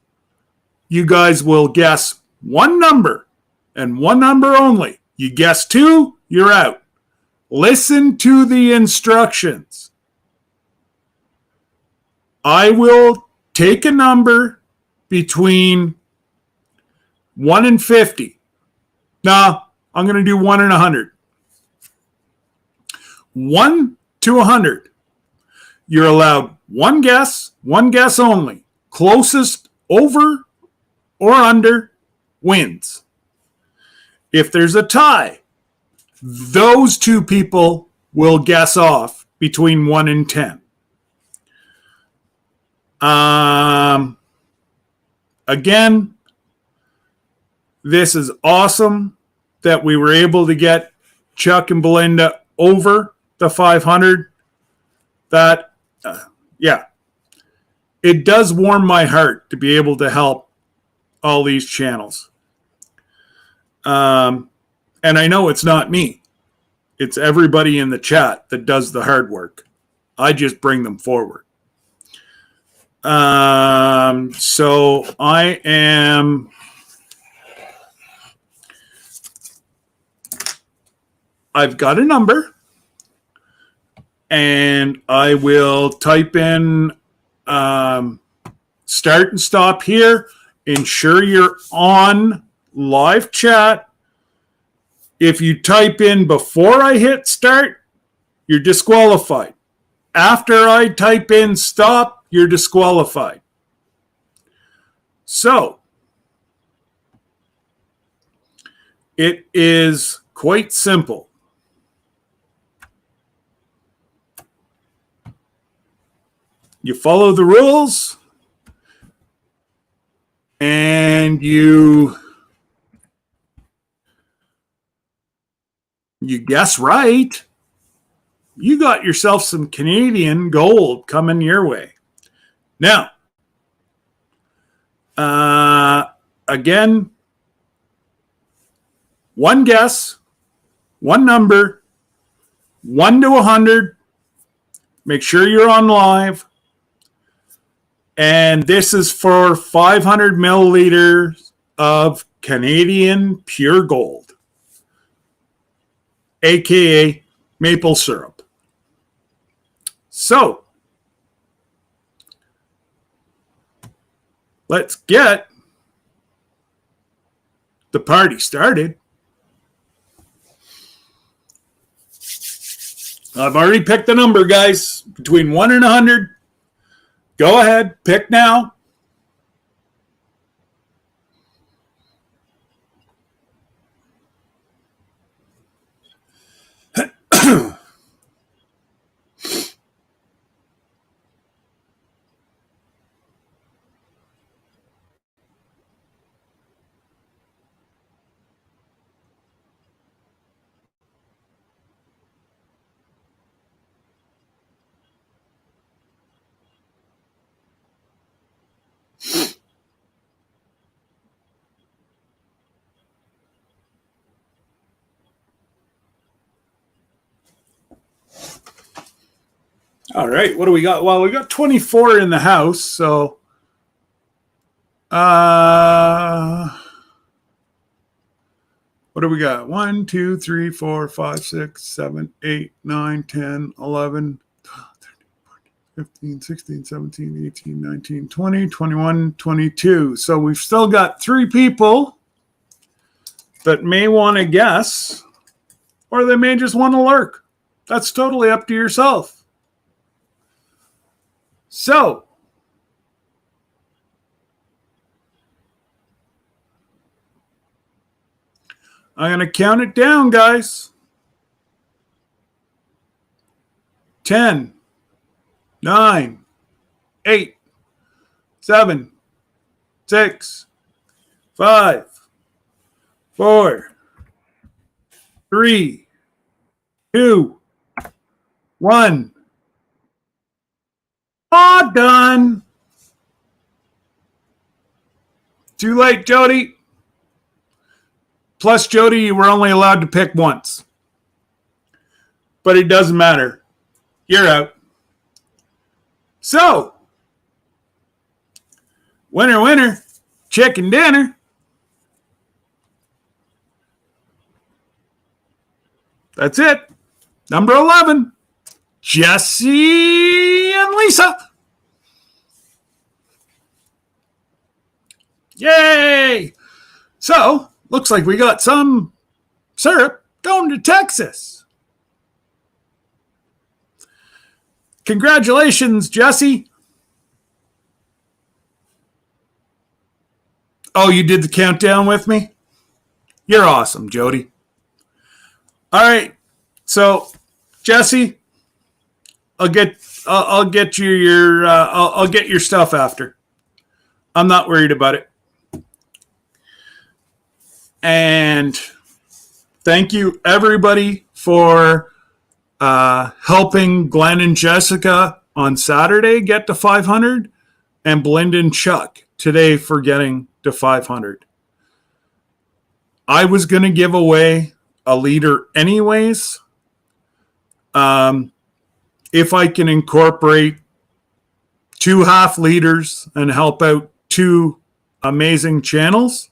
You guys will guess one number and one number only. You guess two, you're out. Listen to the instructions. I will take a number between 1 and 50. No, I'm going to do 1 and 100. 1 to 100. You're allowed one guess only. Closest over or under wins. If there's a tie, those two people will guess off between 1 and 10. Again, this is awesome that we were able to get Chuck and Belinda over the 500. That, yeah, it does warm my heart to be able to help all these channels. And I know it's not me. It's everybody in the chat that does the hard work. I just bring them forward. So I've got a number, and I will type in start and stop here. Ensure you're on live chat. If you type in before I hit start, you're disqualified. After I type in stop, you're disqualified. So, it is quite simple. You follow the rules. and you guess right, you got yourself some Canadian gold coming your way. Now, again, one guess, one number, 1 to 100. Make sure you're on live. And this is for 500 milliliters of Canadian pure gold, aka maple syrup. So, let's get the party started. I've already picked the number, guys, between 1 and 100. Go ahead, pick now. All right, what do we got? Well, we got 24 in the house, so what do we got? 1, 2, 3, 4, 5, 6, 7, 8, 9, 10, 11, 12, 13, 14, 15, 16, 17, 18, 19, 20, 21, 22. So we've still got 3 people that may want to guess, or they may just want to lurk. That's totally up to yourself. So, I'm going to count it down, guys. 10, 9, 8, 7, 6, 5, 4, 3, 2, 1. All done. Too late, Jody. Plus, Jody, you were only allowed to pick once. But it doesn't matter. You're out. So, winner, winner, chicken dinner. That's it. Number 11. Jesse and Lisa. Yay! So, looks like we got some syrup going to Texas. Congratulations, Jesse. Oh, you did the countdown with me? You're awesome, Jody. All right. So, Jesse, I'll get you your I'll get your stuff after. I'm not worried about it. And thank you everybody for helping Glenn and Jessica on Saturday get to 500, and Belinda and Chuck today for getting to 500. I was going to give away a liter anyways. If I can incorporate 2 half liters and help out 2 amazing channels,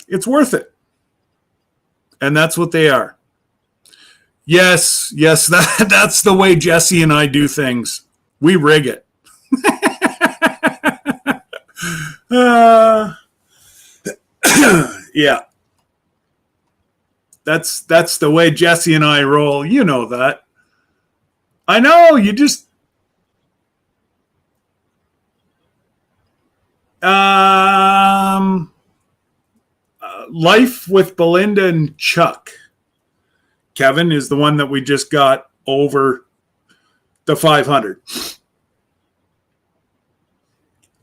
it's worth it. And that's what they are. Yes, that's the way Jesse and I do things. We rig it. Yeah. That's the way Jesse and I roll. You know that. I know, you just Life with Belinda and Chuck. Kevin is the one that we just got over the 500.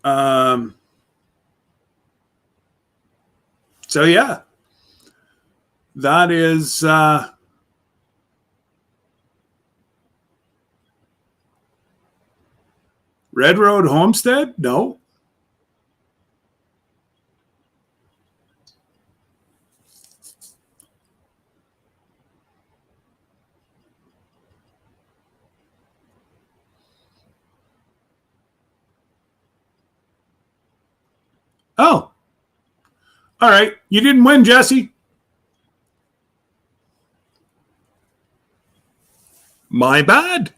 Um, so yeah, that is Red Road Homestead. No. Oh, all right. You didn't win, Jesse. My bad.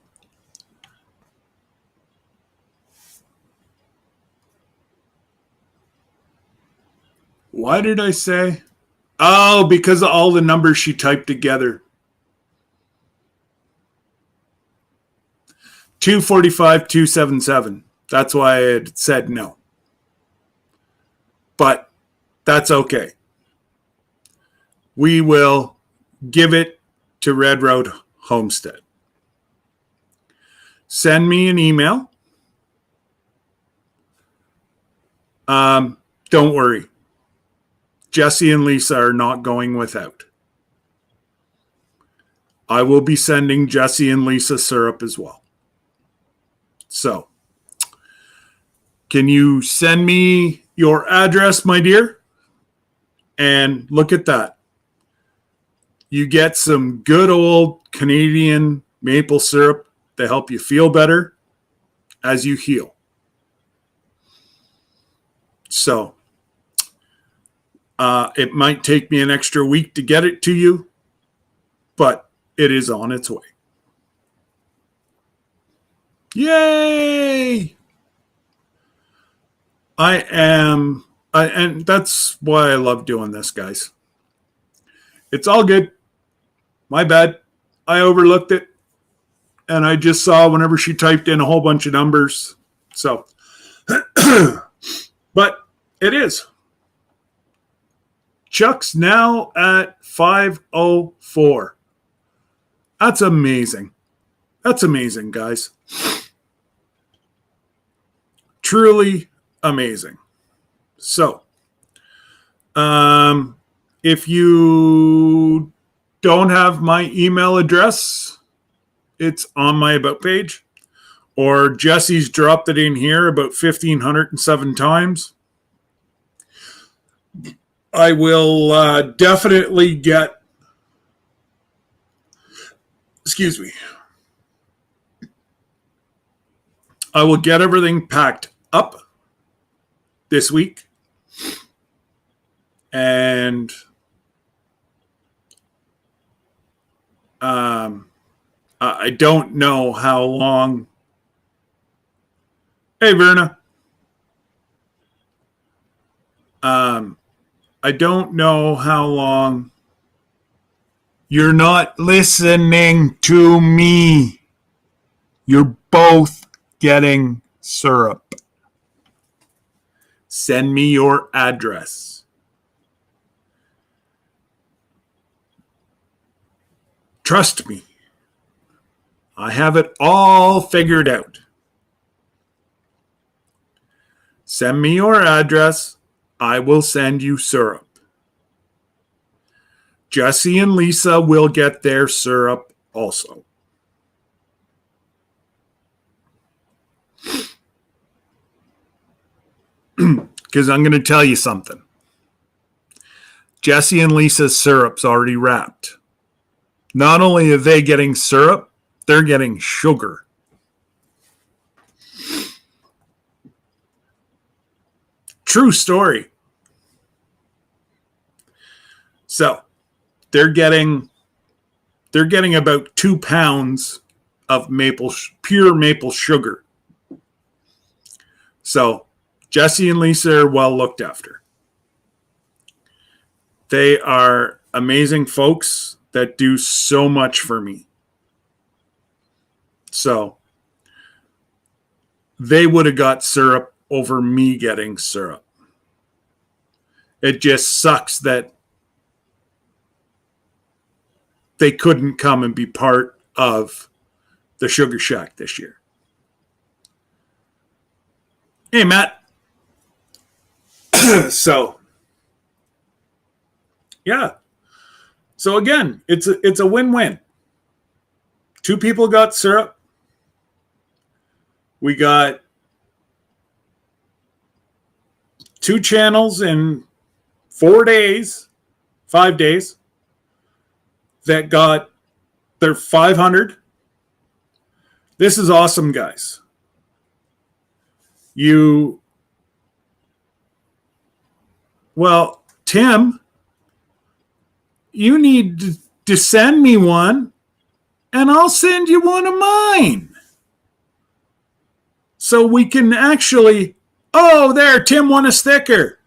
Why did I say? Oh, because of all the numbers she typed together. 245, 277. That's why I had said no. But that's okay. We will give it to Red Road Homestead. Send me an email. Don't worry. Jesse and Lisa are not going without. I will be sending Jesse and Lisa syrup as well. So, can you send me your address, my dear? And look at that. You get some good old Canadian maple syrup to help you feel better as you heal. So, it might take me an extra week to get it to you, but it is on its way. Yay! And that's why I love doing this, guys. It's all good. My bad. I overlooked it. And I just saw whenever she typed in a whole bunch of numbers. So, but it is. Chuck's now at 504. That's amazing. That's amazing, guys. Truly amazing. So, if you don't have my email address, it's on my About page. Or Jesse's dropped it in here about 1,507 times. I will definitely get, excuse me, I will get everything packed up this week. And I don't know how long. Hey, Verna. I don't know how long. You're not listening to me. You're both getting syrup. Send me your address. Trust me. I have it all figured out. Send me your address. I will send you syrup. Jesse and Lisa will get their syrup also. Because I'm going to tell you something. Jesse and Lisa's syrup's already wrapped. Not only are they getting syrup, they're getting sugar. True story. So, they're getting about 2 pounds of pure maple sugar. So, Jesse and Lisa are well looked after. They are amazing folks that do so much for me. So, they would have got syrup over me getting syrup. It just sucks that they couldn't come and be part of the Sugar Shack this year. Hey, Matt. So, yeah. So again, it's a win-win. Two people got syrup. We got 2 channels in 4 days, 5 days that got their 500. This is awesome, guys. Well, Tim, you need to send me one, and I'll send you one of mine. So we can actually, oh, there, Tim won a sticker.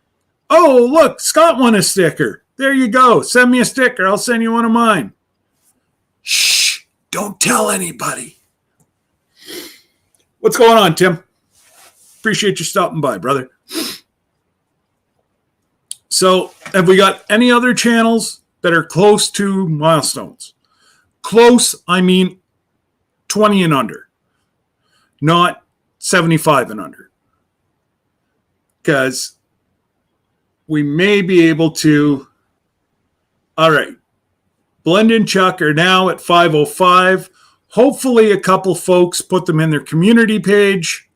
Oh, look, Scott won a sticker. There you go. Send me a sticker. I'll send you one of mine. Shh, don't tell anybody. What's going on, Tim? Appreciate you stopping by, brother. So, have we got any other channels that are close to milestones? Close, I mean 20 and under, not 75 and under. Because we may be able to. All right. Blend and Chuck are now at 505. Hopefully a couple folks put them in their community page,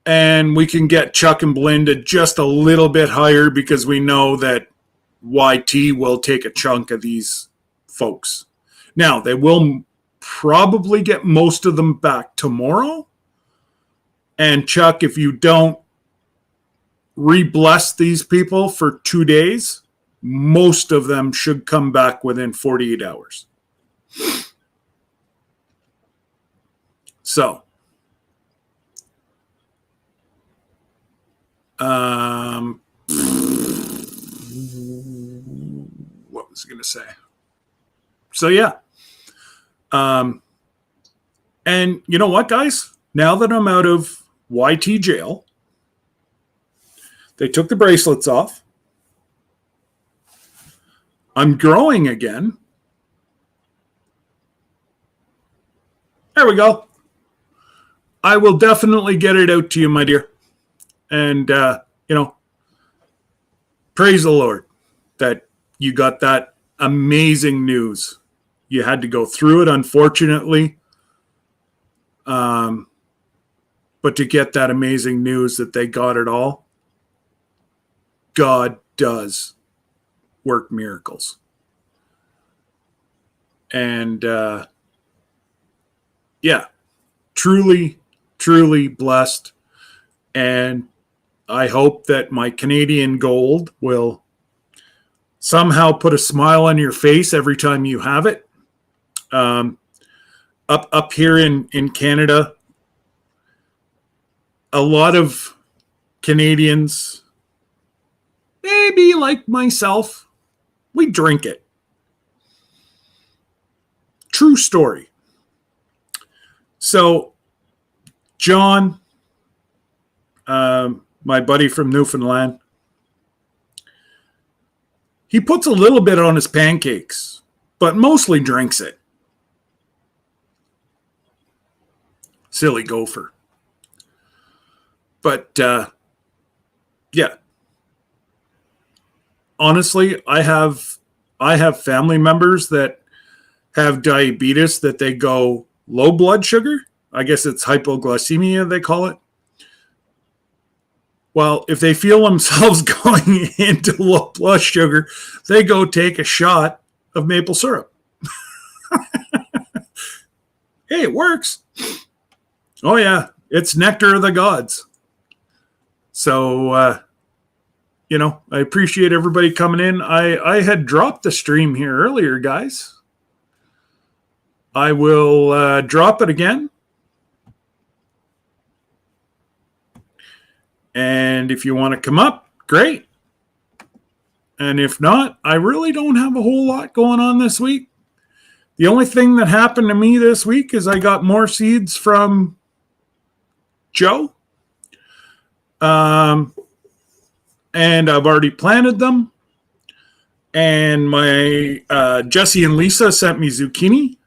and we can get Chuck and Blended just a little bit higher, because we know that YT will take a chunk of these folks. Now, they will probably get most of them back tomorrow. And Chuck, if you don't re-bless these people for 2 days, most of them should come back within 48 hours. So, what was I going to say? So, yeah. And you know what, guys? Now that I'm out of YT jail, they took the bracelets off. I'm growing again. There we go. I will definitely get it out to you, my dear. And, praise the Lord that you got that amazing news. You had to go through it, unfortunately. But to get that amazing news that they got it all, God does work miracles. And, truly, truly blessed. And I hope that my Canadian gold will somehow put a smile on your face every time you have it. Up here in Canada, a lot of Canadians, maybe like myself, we drink it. True story. So, John, my buddy from Newfoundland, he puts a little bit on his pancakes, but mostly drinks it. Silly gopher. But, yeah. Honestly, I have family members that have diabetes that they go low blood sugar. I guess it's hypoglycemia, they call it. Well, if they feel themselves going into low blood sugar, they go take a shot of maple syrup. Hey, it works. Oh, yeah. It's nectar of the gods. So, I appreciate everybody coming in. I had dropped the stream here earlier, guys. I will drop it again. And if you want to come up, great. And if not, I really don't have a whole lot going on this week. The only thing that happened to me this week is I got more seeds from Joe. And I've already planted them. And my Jesse and Lisa sent me zucchini.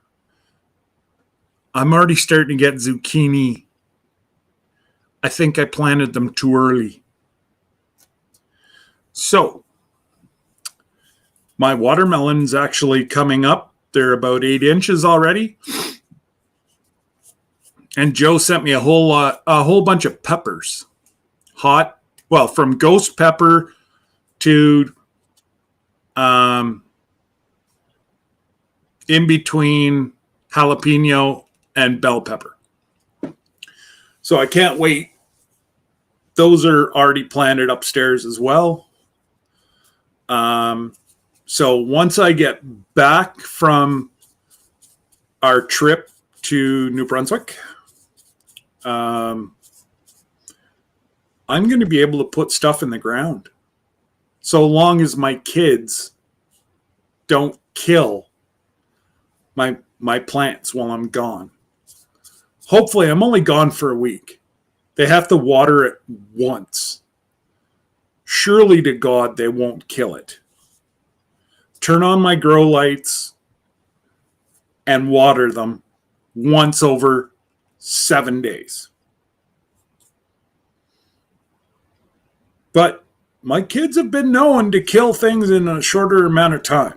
I'm already starting to get zucchini. I think I planted them too early. So my watermelon's actually coming up. They're about 8 inches already. And Joe sent me a whole bunch of peppers, hot. Well, from ghost pepper to in between jalapeno and bell pepper. So I can't wait. Those are already planted upstairs as well. So once I get back from our trip to New Brunswick, I'm going to be able to put stuff in the ground. So long as my kids don't kill my plants while I'm gone. Hopefully, I'm only gone for a week. They have to water it once. Surely to God, they won't kill it. Turn on my grow lights and water them once over 7 days. But my kids have been known to kill things in a shorter amount of time.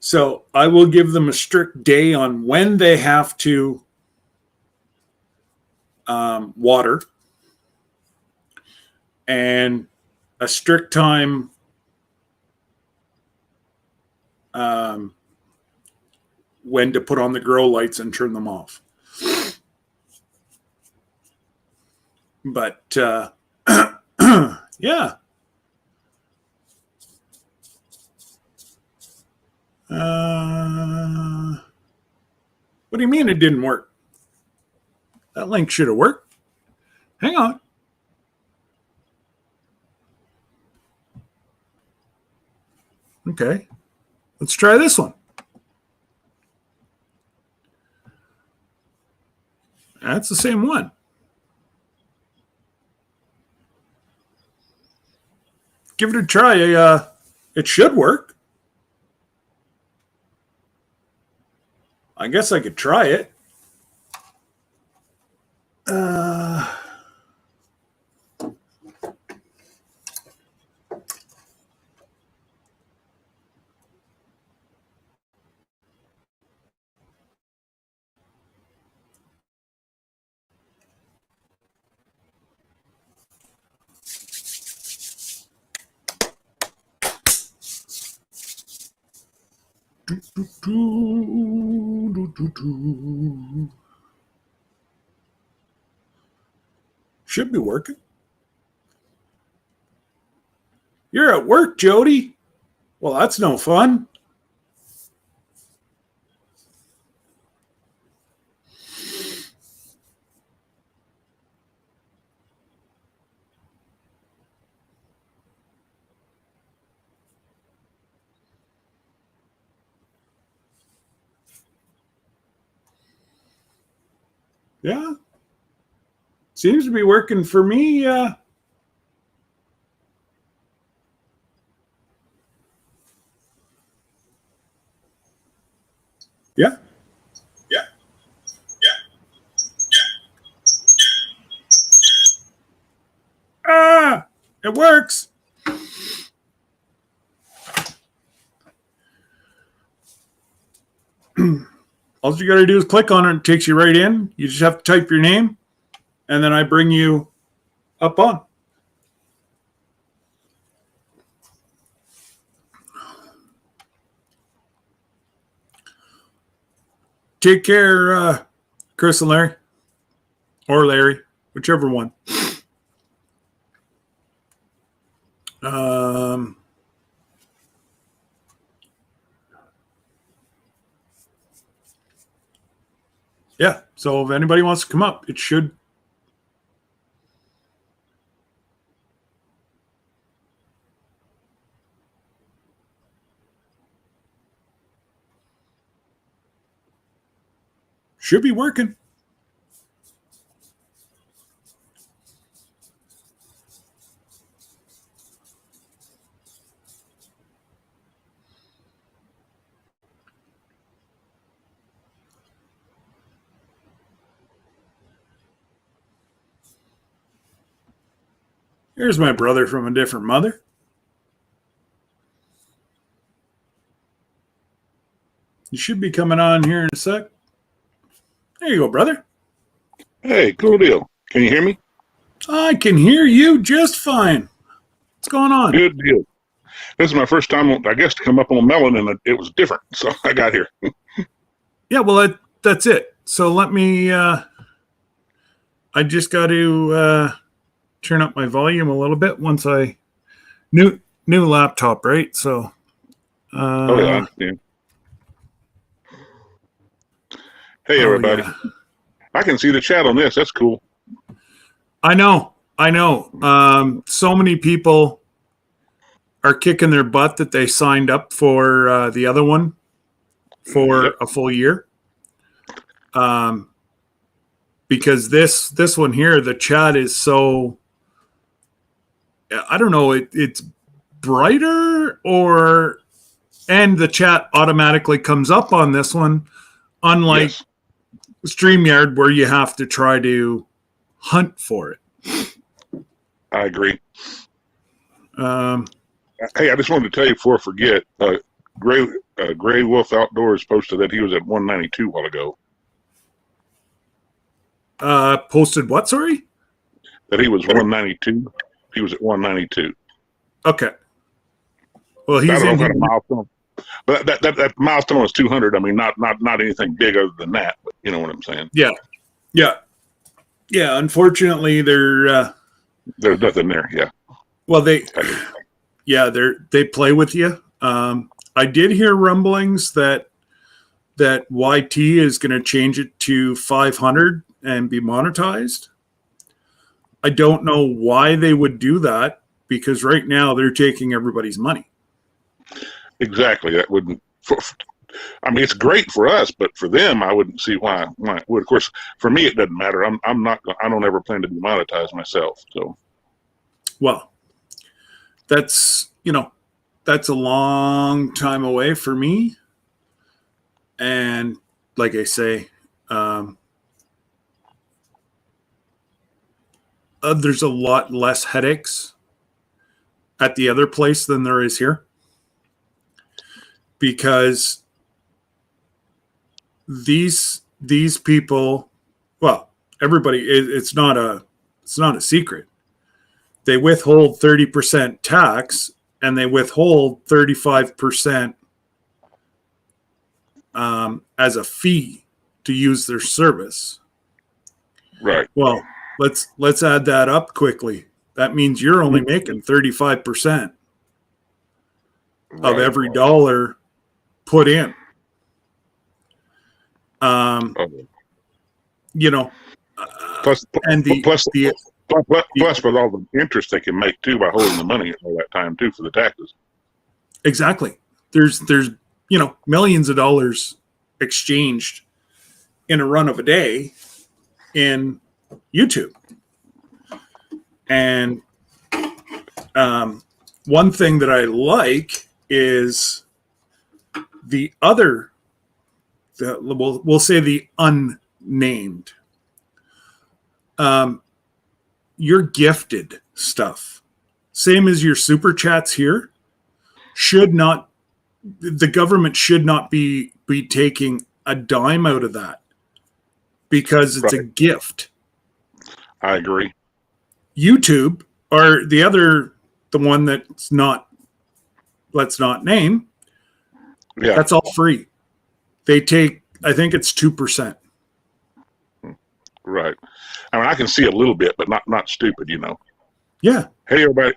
So I will give them a strict day on when they have to water and a strict time when to put on the grow lights and turn them off. But yeah. What do you mean it didn't work? That link should have worked. Hang on. Okay. Let's try this one. That's the same one. Give it a try. It should work. I guess I could try it. Should be working. You're at work, Jody. Well, that's no fun. Yeah. Seems to be working for me. Yeah. Yeah. It works. All you got to do is click on it. It takes you right in. You just have to type your name, and then I bring you up on. Take care, Chris and Larry. Or Larry, whichever one. Yeah, so if anybody wants to come up, it should be working. Here's my brother from a different mother. You should be coming on here in a sec. There you go, brother. Hey, cool deal. Can you hear me? I can hear you just fine. What's going on? Good deal. This is my first time, I guess, to come up on Melon, and it was different, so I got here. Yeah, well, that's it. So let me, I just got to turn up my volume a little bit once new laptop, right? So, Oh, yeah, I understand. Hey, everybody. Yeah. I can see the chat on this. That's cool. I know. So many people are kicking their butt that they signed up for the other one for a full year. Because this one here, the chat is so, I don't know, it's brighter and the chat automatically comes up on this one, unlike StreamYard where you have to try to hunt for it. I agree. Hey, I just wanted to tell you before I forget, Gray Wolf Outdoors posted that he was at 192 a while ago. Posted what, sorry? That he was 192. He was at 192. Okay. Well, he's in a milestone. But that milestone was 200. I mean, not anything big other than that, but you know what I'm saying? Yeah. Unfortunately, there's nothing there. Yeah. Well, they play with you. I did hear rumblings that YT is going to change it to 500 and be monetized. I don't know why they would do that, because right now they're taking everybody's money. Exactly. That wouldn't. I mean, it's great for us, but for them, I wouldn't see why. Of course, for me, it doesn't matter. I'm not. I don't ever plan to be monetized myself. So, well, that's a long time away for me. And like I say, there's a lot less headaches at the other place than there is here, because these people, well, everybody, it's not a secret. They withhold 30% tax, and they withhold 35% as a fee to use their service. Right. Well, let's add that up quickly. That means you're only making 35% of every dollar put in. Plus with all the interest they can make too by holding the money all that time too for the taxes. Exactly. There's millions of dollars exchanged in a run of a day in YouTube. And one thing that I like is we'll say the unnamed. Your gifted stuff, same as your super chats here, the government should not be taking a dime out of that, because it's a gift. I agree. YouTube, or the one that's not, let's not name. Yeah. That's all free. They take, I think it's 2%. Right. I mean, I can see a little bit, but not stupid, Yeah. Hey everybody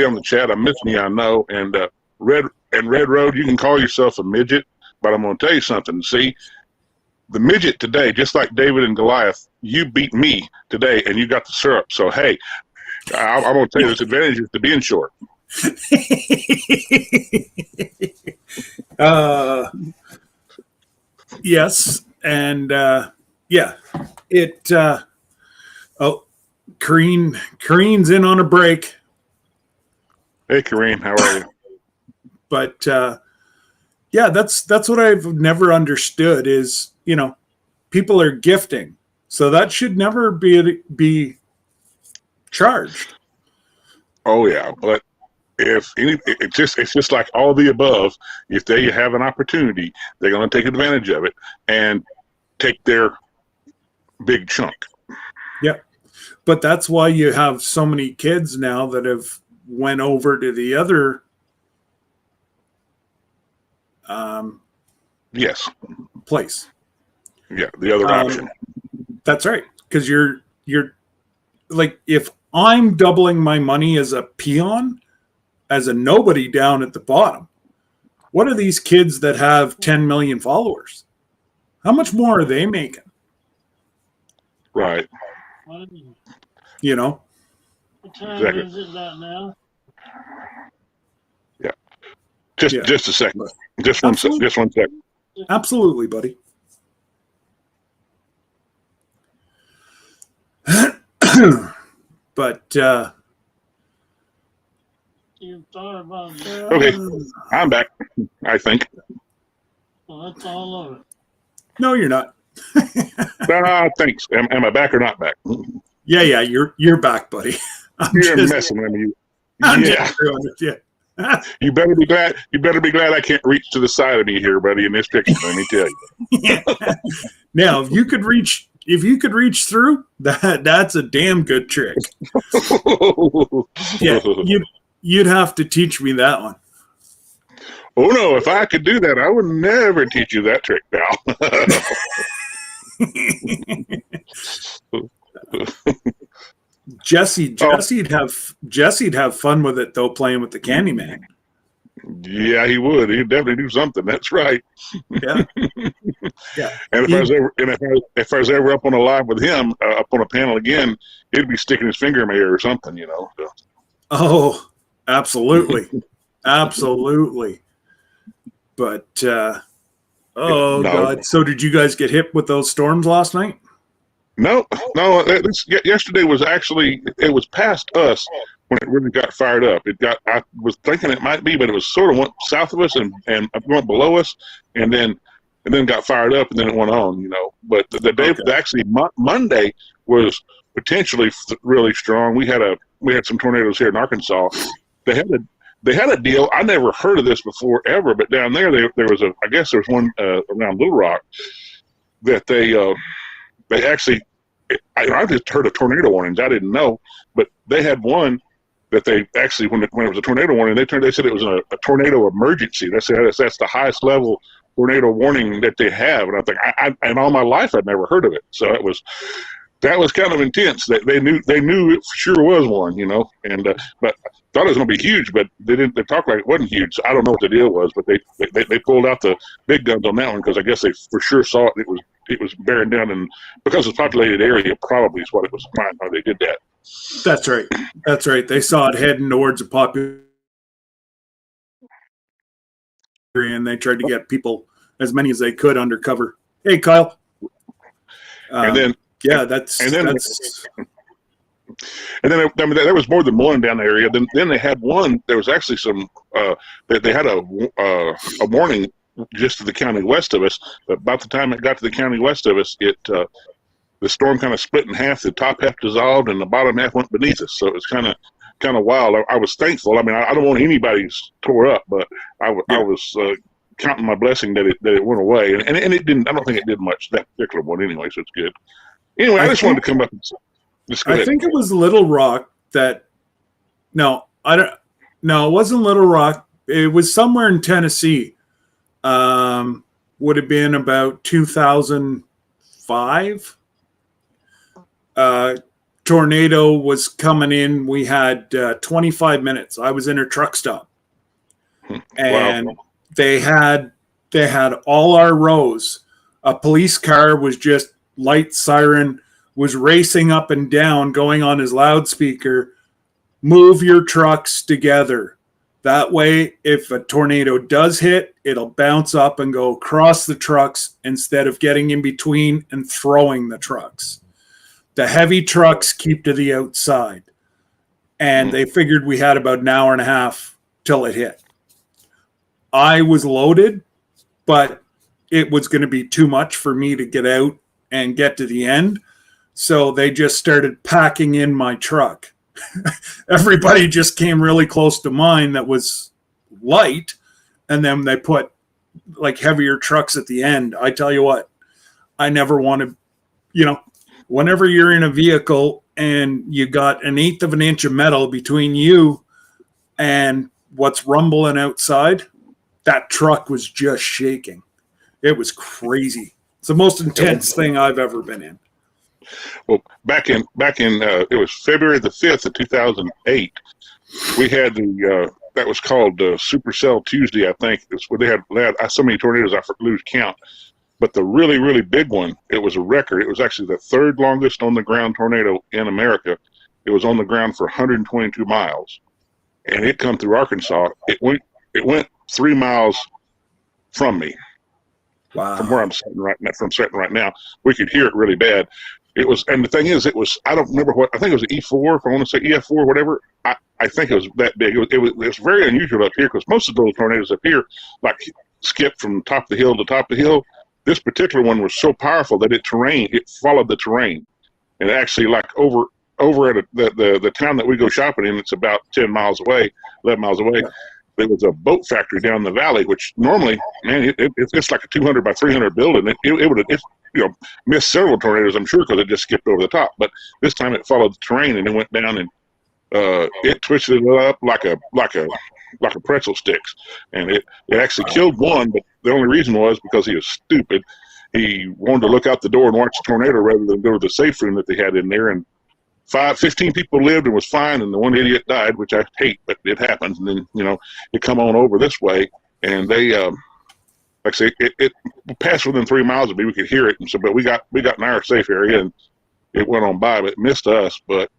on the chat. I'm missing you, I know. And Red Road, you can call yourself a midget, but I'm going to tell you something. See, the midget today, just like David and Goliath, you beat me today, and you got the syrup. So hey, I'm going to tell you, there's advantages to being short. Yes, and Kareen's in on a break. Hey, Kareen, how are you? But that's what I've never understood is, people are gifting, so that should never be charged. Oh yeah, but it's just like all the above. If they have an opportunity, they're going to take advantage of it and take their big chunk. Yeah. But that's why you have so many kids now that have went over to the other Yes. place. Yeah, the other option. That's right. Because you're like, if I'm doubling my money as a peon, as a nobody down at the bottom, what are these kids that have 10 million followers? How much more are they making? Right. You know? What time Exactly. is it right now? Yeah. Just a second. Just one second. Absolutely, buddy. But You thought about that? Okay, I'm back. I think. Well, that's all of it. No, you're not. Thanks. Am I back or not back? Yeah, you're back, buddy. You're messing with me. I'm Yeah. just doing it, yeah. You better be glad. You better be glad I can't reach to the side of me here, buddy. In this picture, let me tell you. Yeah. Now, if you could reach through, that's a damn good trick. Yeah, you'd have to teach me that one. Oh no! If I could do that, I would never teach you that trick, pal. Jesse'd have fun with it though, playing with the Candyman. Yeah, he would. He'd definitely do something. That's right. Yeah, yeah. And if I was ever up on a live with him, up on a panel again, he'd be sticking his finger in my ear or something, you know. So. Oh, absolutely, absolutely. But No. God! So did you guys get hit with those storms last night? No. Yesterday was past us when it really got fired up. I was thinking it might be, but it was sort of went south of us and went below us, and then got fired up, and then it went on, you know. But the day, actually Monday was potentially really strong. We had some tornadoes here in Arkansas. They had a deal. I never heard of this before ever, but down there was one around Little Rock that they actually, I just heard of tornado warnings. I didn't know, but they had one that they actually, when it was a tornado warning, they said it was a tornado emergency. They said that's the highest level tornado warning that they have. And I think in all my life I'd never heard of it. So that was kind of intense. They knew it sure was one, you know. And but I thought it was going to be huge, but they talked like it wasn't huge. So I don't know what the deal was, but they pulled out the big guns on that one because I guess they for sure saw it. It was bearing down, and because it's a populated area, probably is what it was. How they did that. That's right. That's right. They saw it heading towards a popular area, and they tried to get people, as many as they could, under cover. Hey, Kyle. And then yeah, and then there was more than one down the area. Then they had one. There was actually some. They had a warning just to the county west of us. But about the time it got to the county west of us, the storm kind of split in half. The top half dissolved, and the bottom half went beneath us. So it was kind of wild. I was thankful. I mean, I don't want anybody's tore up, but I was counting my blessing that it went away, and it didn't. I don't think it did much, that particular one anyway. So it's good. Anyway, I just wanted to come up and just go ahead. I think it was Little Rock that. No, I don't. No, it wasn't Little Rock. It was somewhere in Tennessee. Would have been about 2005. Tornado was coming in. We had 25 minutes. I was in a truck stop, and Wow. they had all our rows. A police car was just light siren, was racing up and down, going on his loudspeaker. Move your trucks together. That way, if a tornado does hit, it'll bounce up and go across the trucks instead of getting in between and throwing the trucks. The heavy trucks keep to the outside. And they figured we had about an hour and a half till it hit. I was loaded, but it was going to be too much for me to get out and get to the end. So they just started packing in my truck. Everybody just came really close to mine that was light, and then they put like heavier trucks at the end. I tell you what, I never wanted, whenever you're in a vehicle and you got an eighth of an inch of metal between you and what's rumbling outside, that truck was just shaking. It was crazy. It's the most intense thing I've ever been in. Well, back in it was February the 5th of 2008. We had that was called Supercell Tuesday, I think. It's where they had so many tornadoes I lose count. But the really, really big one, it was a record. It was actually the third longest on the ground tornado in America. It was on the ground for 122 miles, and it come through Arkansas. It went 3 miles from me. Wow. From where I'm sitting right now, we could hear it really bad. It was, and the thing is, it was, I don't remember what, I think it was an E4, if I want to say EF4, whatever. I think it was that big. It was very unusual up here because most of those tornadoes up here, like, skip from top of the hill to top of the hill. This particular one was so powerful that it followed the terrain. And actually, like, over at the town that we go shopping in, it's about 10 miles away, 11 miles away. Yeah. There was a boat factory down the valley, which normally, man, it's like a 200 by 300 building. It would have, missed several tornadoes, I'm sure, because it just skipped over the top. But this time it followed the terrain and it went down and it twisted it up like a pretzel sticks, and it actually killed one. But the only reason was because he was stupid. He wanted to look out the door and watch the tornado rather than go to the safe room that they had in there. And 15 people lived and was fine, and the one idiot died, which I hate, but it happens. And then, it come on over this way, and they, like I say, it passed within 3 miles of me. We could hear it, and so, but we got in our safe area, and it went on by, but it missed us. But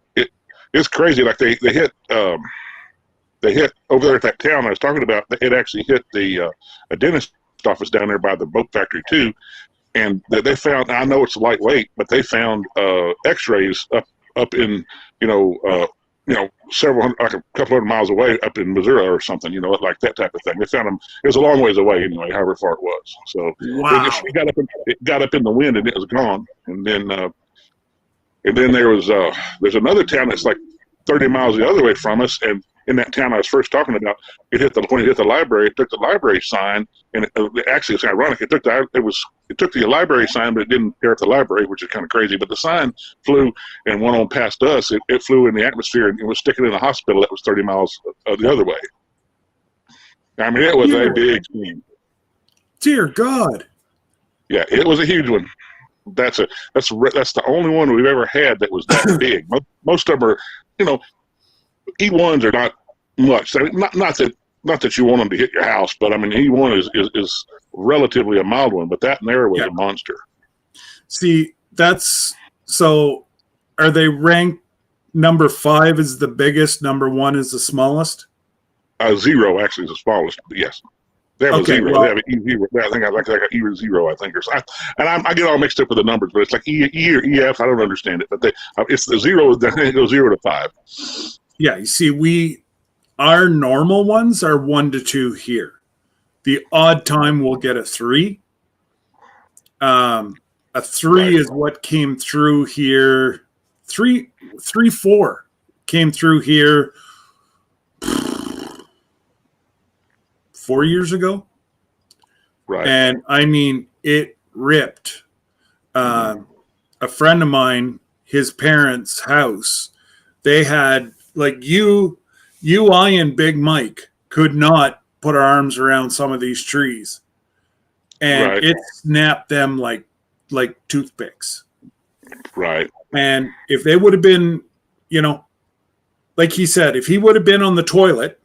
it's crazy. Like they hit over there at that town I was talking about. It actually hit a dentist office down there by the boat factory too, and they found. I know it's lightweight, but they found X-rays up in several hundred, like a couple hundred miles away, up in Missouri or something, like that type of thing. They found them. It was a long ways away anyway, however far it was. So wow. It got up in the wind and it was gone. And then there's another town that's like 30 miles the other way from us, and in that town I was first talking about, when it hit the library, it took the library sign, and actually it's ironic. It took the library sign, but it didn't tear up the library, which is kind of crazy. But the sign flew and went on past us. It flew in the atmosphere and it was sticking in a hospital that was 30 miles the other way. I mean, it was a big thing. Dear God. Yeah, it was a huge one. That's the only one we've ever had that was that big. Most of them are, E1s are not much. I mean, not that you want them to hit your house, but I mean, E1 is relatively a mild one, but that there was a monster. See, so are they ranked number 5 is the biggest, number 1 is the smallest? 0 actually is the smallest, but yes. They have a 0. Well, they have an E0. I think I like E0, I think. And I get all mixed up with the numbers, but it's like E or EF. I don't understand it. But it's the 0. Then it goes 0 to 5. Yeah, you see, our normal ones are 1 to 2 here. The odd time we'll get a 3. A 3 is what came through here. 4 came through here 4 years ago. Right. And I mean, it ripped. A friend of mine, his parents' house, they had, like, I and Big Mike could not put our arms around some of these trees. And it snapped them like toothpicks. Right. And if they would have been, like he said, if he would have been on the toilet,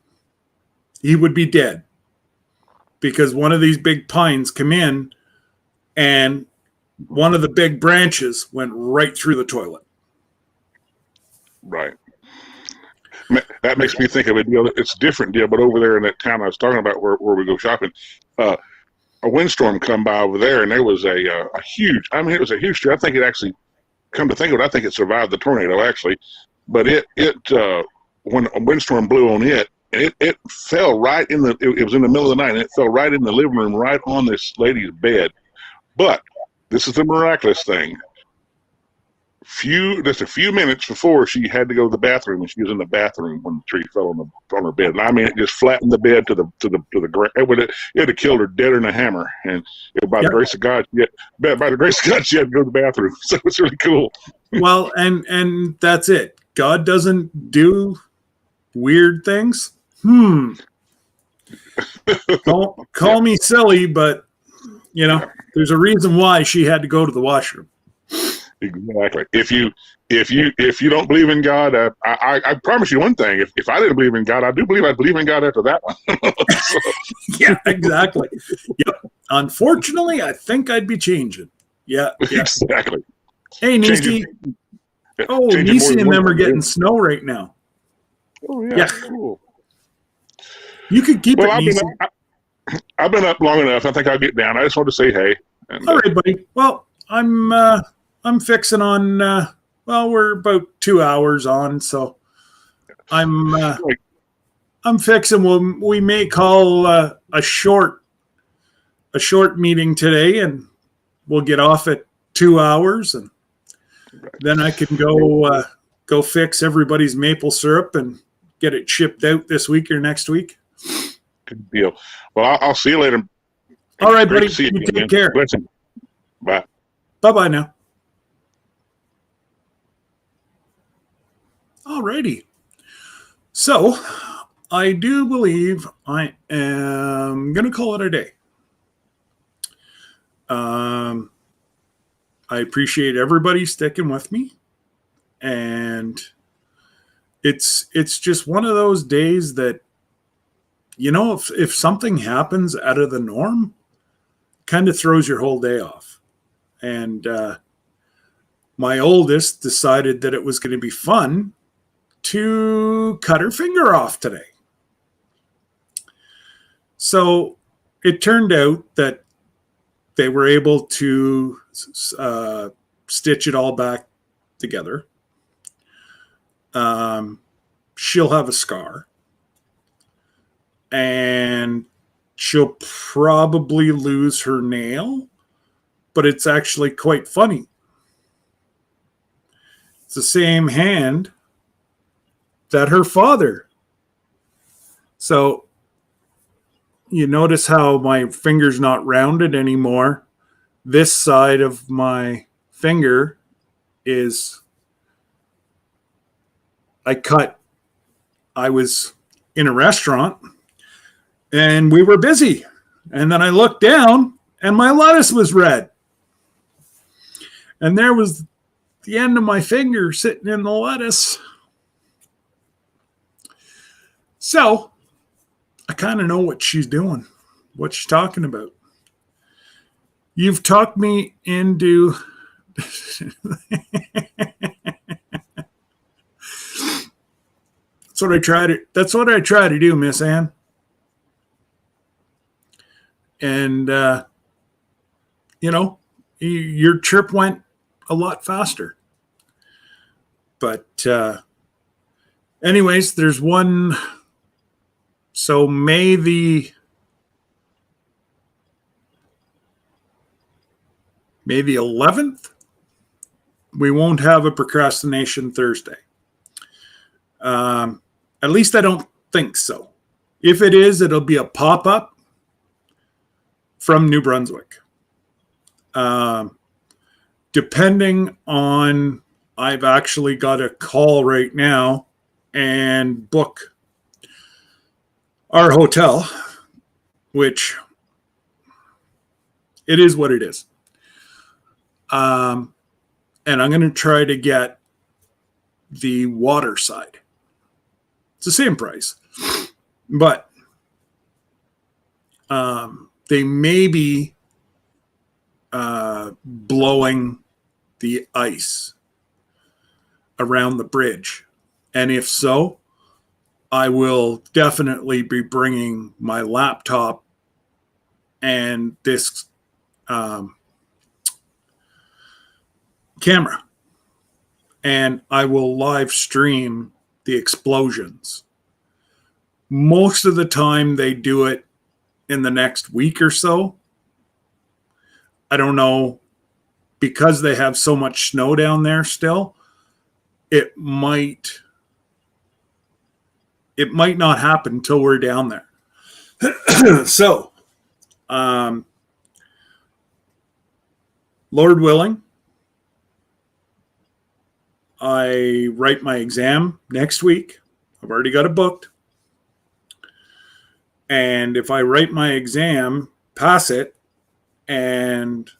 he would be dead. Because one of these big pines come in and one of the big branches went right through the toilet. Right. That makes me think of a deal. It's a different deal, but over there in that town I was talking about where we go shopping, a windstorm come by over there, and there was a huge, it was a huge tree. I think it actually, come to think of it, I think it survived the tornado actually, but it when a windstorm blew on it, it fell right in it was in the middle of the night, and it fell right in the living room, right on this lady's bed. But this is the miraculous thing. just a few minutes before she had to go to the bathroom, and she was in the bathroom when the tree fell on her bed. And I mean, it just flattened the bed to the ground. It would have killed her deader than a hammer. And by the grace of God, she had to go to the bathroom. So it's really cool. Well, and that's it. God doesn't do weird things. Call me silly, but there's a reason why she had to go to the washroom. Exactly. If you don't believe in God, I promise you one thing. If I didn't believe in God, I do believe I'd believe in God after that one. Yeah, exactly. Yep. Unfortunately, I think I'd be changing. Yeah. Exactly. Hey, Nisi. Oh, Nisi and them are getting snow right now. Oh yeah. Cool. You could keep it, Nisi. I've been up long enough. I think I'll get down. I just want to say hey. All right, buddy. Well, I'm fixing on. We're about 2 hours on, so I'm fixing. We may call a short meeting today, and we'll get off at 2 hours, and then I can go fix everybody's maple syrup and get it shipped out this week or next week. Good deal. Well, I'll see you later. All right, buddy. You take care. Blessing. Bye. Bye now. All righty. So, I do believe I am going to call it a day. I appreciate everybody sticking with me, and it's just one of those days that, if something happens out of the norm, kind of throws your whole day off. And my oldest decided that it was going to be fun to cut her finger off today. So it turned out that they were able to stitch it all back together. She'll have a scar. And she'll probably lose her nail, but it's actually quite funny. It's the same hand that her father. So you notice how my finger's not rounded anymore. This side of my finger is, I was in a restaurant and we were busy. And then I looked down and my lettuce was red. And there was the end of my finger sitting in the lettuce. So I kind of know what she's doing, what she's talking about. You've talked me into that's what I try to do, Miss Ann. And your trip went a lot faster. But anyways, there's one. So May the 11th, we won't have a Procrastination Thursday. At least I don't think so. If it is, it'll be a pop-up from New Brunswick. Depending on, I've actually got a call right now and book our hotel, which it is what it is. And I'm going to try to get the water side. It's the same price, but they may be blowing the ice around the bridge. And if so, I will definitely be bringing my laptop and this camera, and I will live stream the explosions. Most of the time they do it in the next week or so. I don't know because they have so much snow down there still, it might not happen until we're down there. So, Lord willing, I write my exam next week. I've already got it booked. And if I write my exam, pass it, and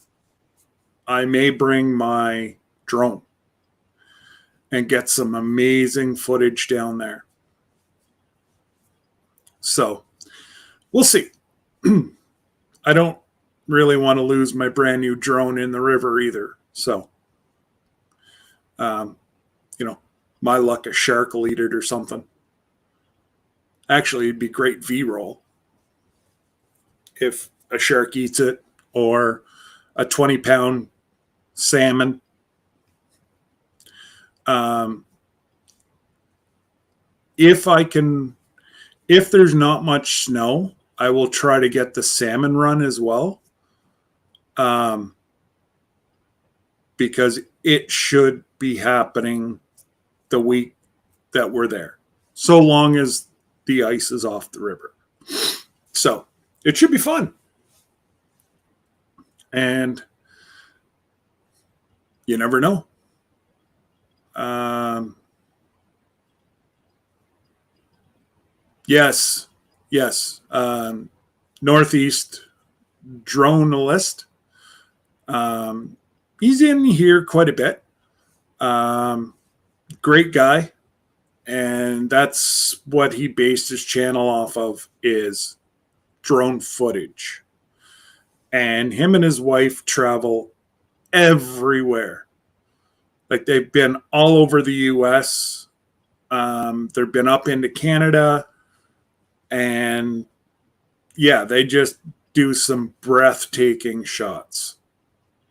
I may bring my drone and get some amazing footage down there. So we'll see. I don't really want to lose my brand new drone in the river either. So, my luck, a shark will eat it or something. Actually, it'd be great V-roll if a shark eats it, or a 20-pound salmon. If there's not much snow, I will try to get the salmon run as well. Because it should be happening the week that we're there, so long as the ice is off the river. So it should be fun. And you never know. Yes. Northeast dronalist. He's in here quite a bit. Great guy. And that's what he based his channel off of, is drone footage. And him and his wife travel everywhere. Like, they've been all over the US. They've been up into Canada. And yeah, they just do some breathtaking shots.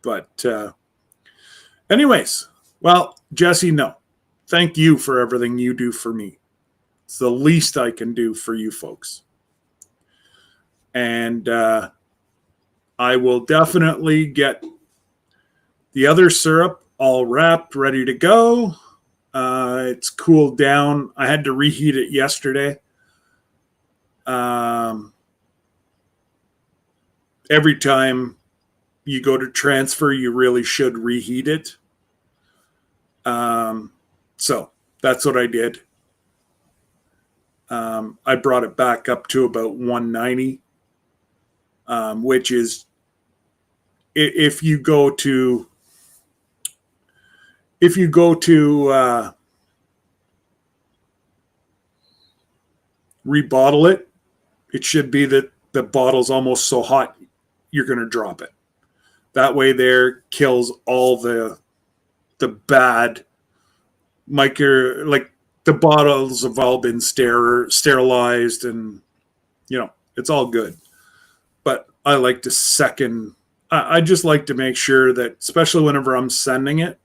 But anyways, well, Jesse, no. Thank you for everything you do for me. It's the least I can do for you folks. And I will definitely get the other syrup all wrapped, ready to go. It's cooled down. I had to reheat it yesterday. Every time you go to transfer, you really should reheat it. So that's what I did. I brought it back up to about 190, which is, if you go to rebottle it, it should be that the bottle's almost so hot you're going to drop it. That way there kills all the bad like the bottles have all been sterilized, and it's all good. But I like to I just like to make sure that, especially whenever I'm sending it,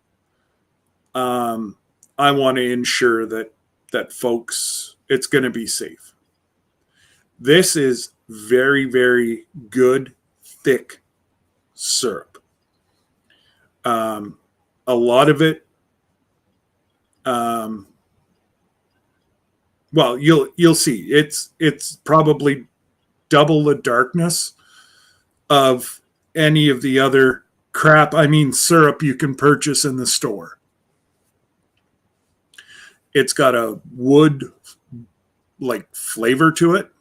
I want to ensure that folks, it's going to be safe. This is very, very good, thick syrup. A lot of it, well, you'll see. It's probably double the darkness of any of the other syrup you can purchase in the store. It's got a wood like flavor to it,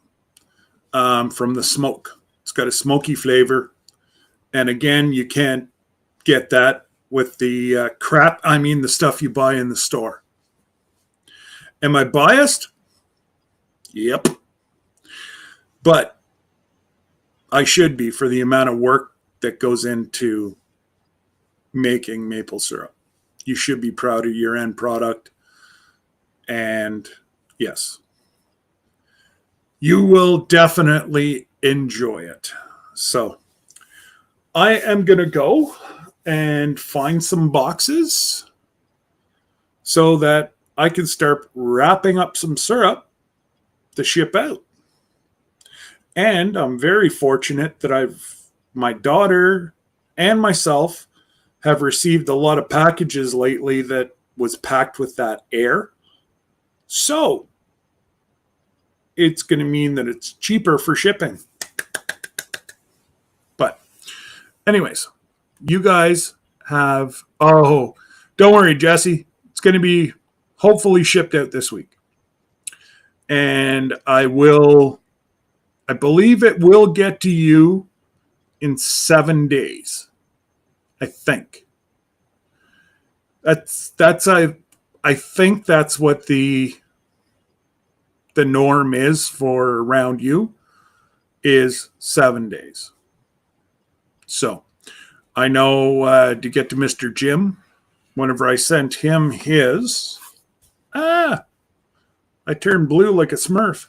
from the smoke. It's got a smoky flavor. And again, you can't get that with the the stuff you buy in the store. Am I biased? Yep. But I should be, for the amount of work that goes into making maple syrup. You should be proud of your end product. And yes, you will definitely enjoy it. So I am going to go and find some boxes so that I can start wrapping up some syrup to ship out. And I'm very fortunate that my daughter and myself have received a lot of packages lately that was packed with that air. So it's going to mean that it's cheaper for shipping. But anyways, you guys have, oh, don't worry, Jesse. It's going to be hopefully shipped out this week. And I believe it will get to you in 7 days. I think. I think that's what the norm is for around you, is 7 days. So I know to get to Mr. Jim, whenever I sent him his, I turned blue like a Smurf.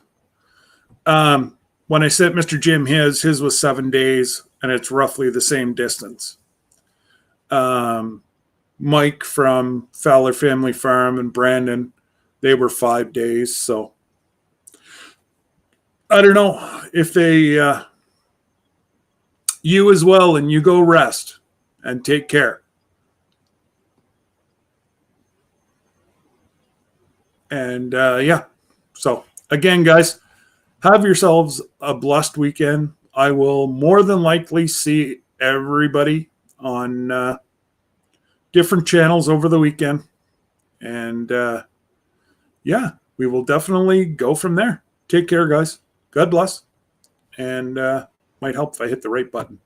When I sent Mr. Jim his was 7 days, and it's roughly the same distance. Mike from Fowler Family Farm and Brandon, they were 5 days. So I don't know if they, you as well, and you go rest and take care. And yeah, so again, guys, have yourselves a blessed weekend. I will more than likely see everybody on different channels over the weekend. And yeah, we will definitely go from there. Take care, guys. God bless. And might help if I hit the right button.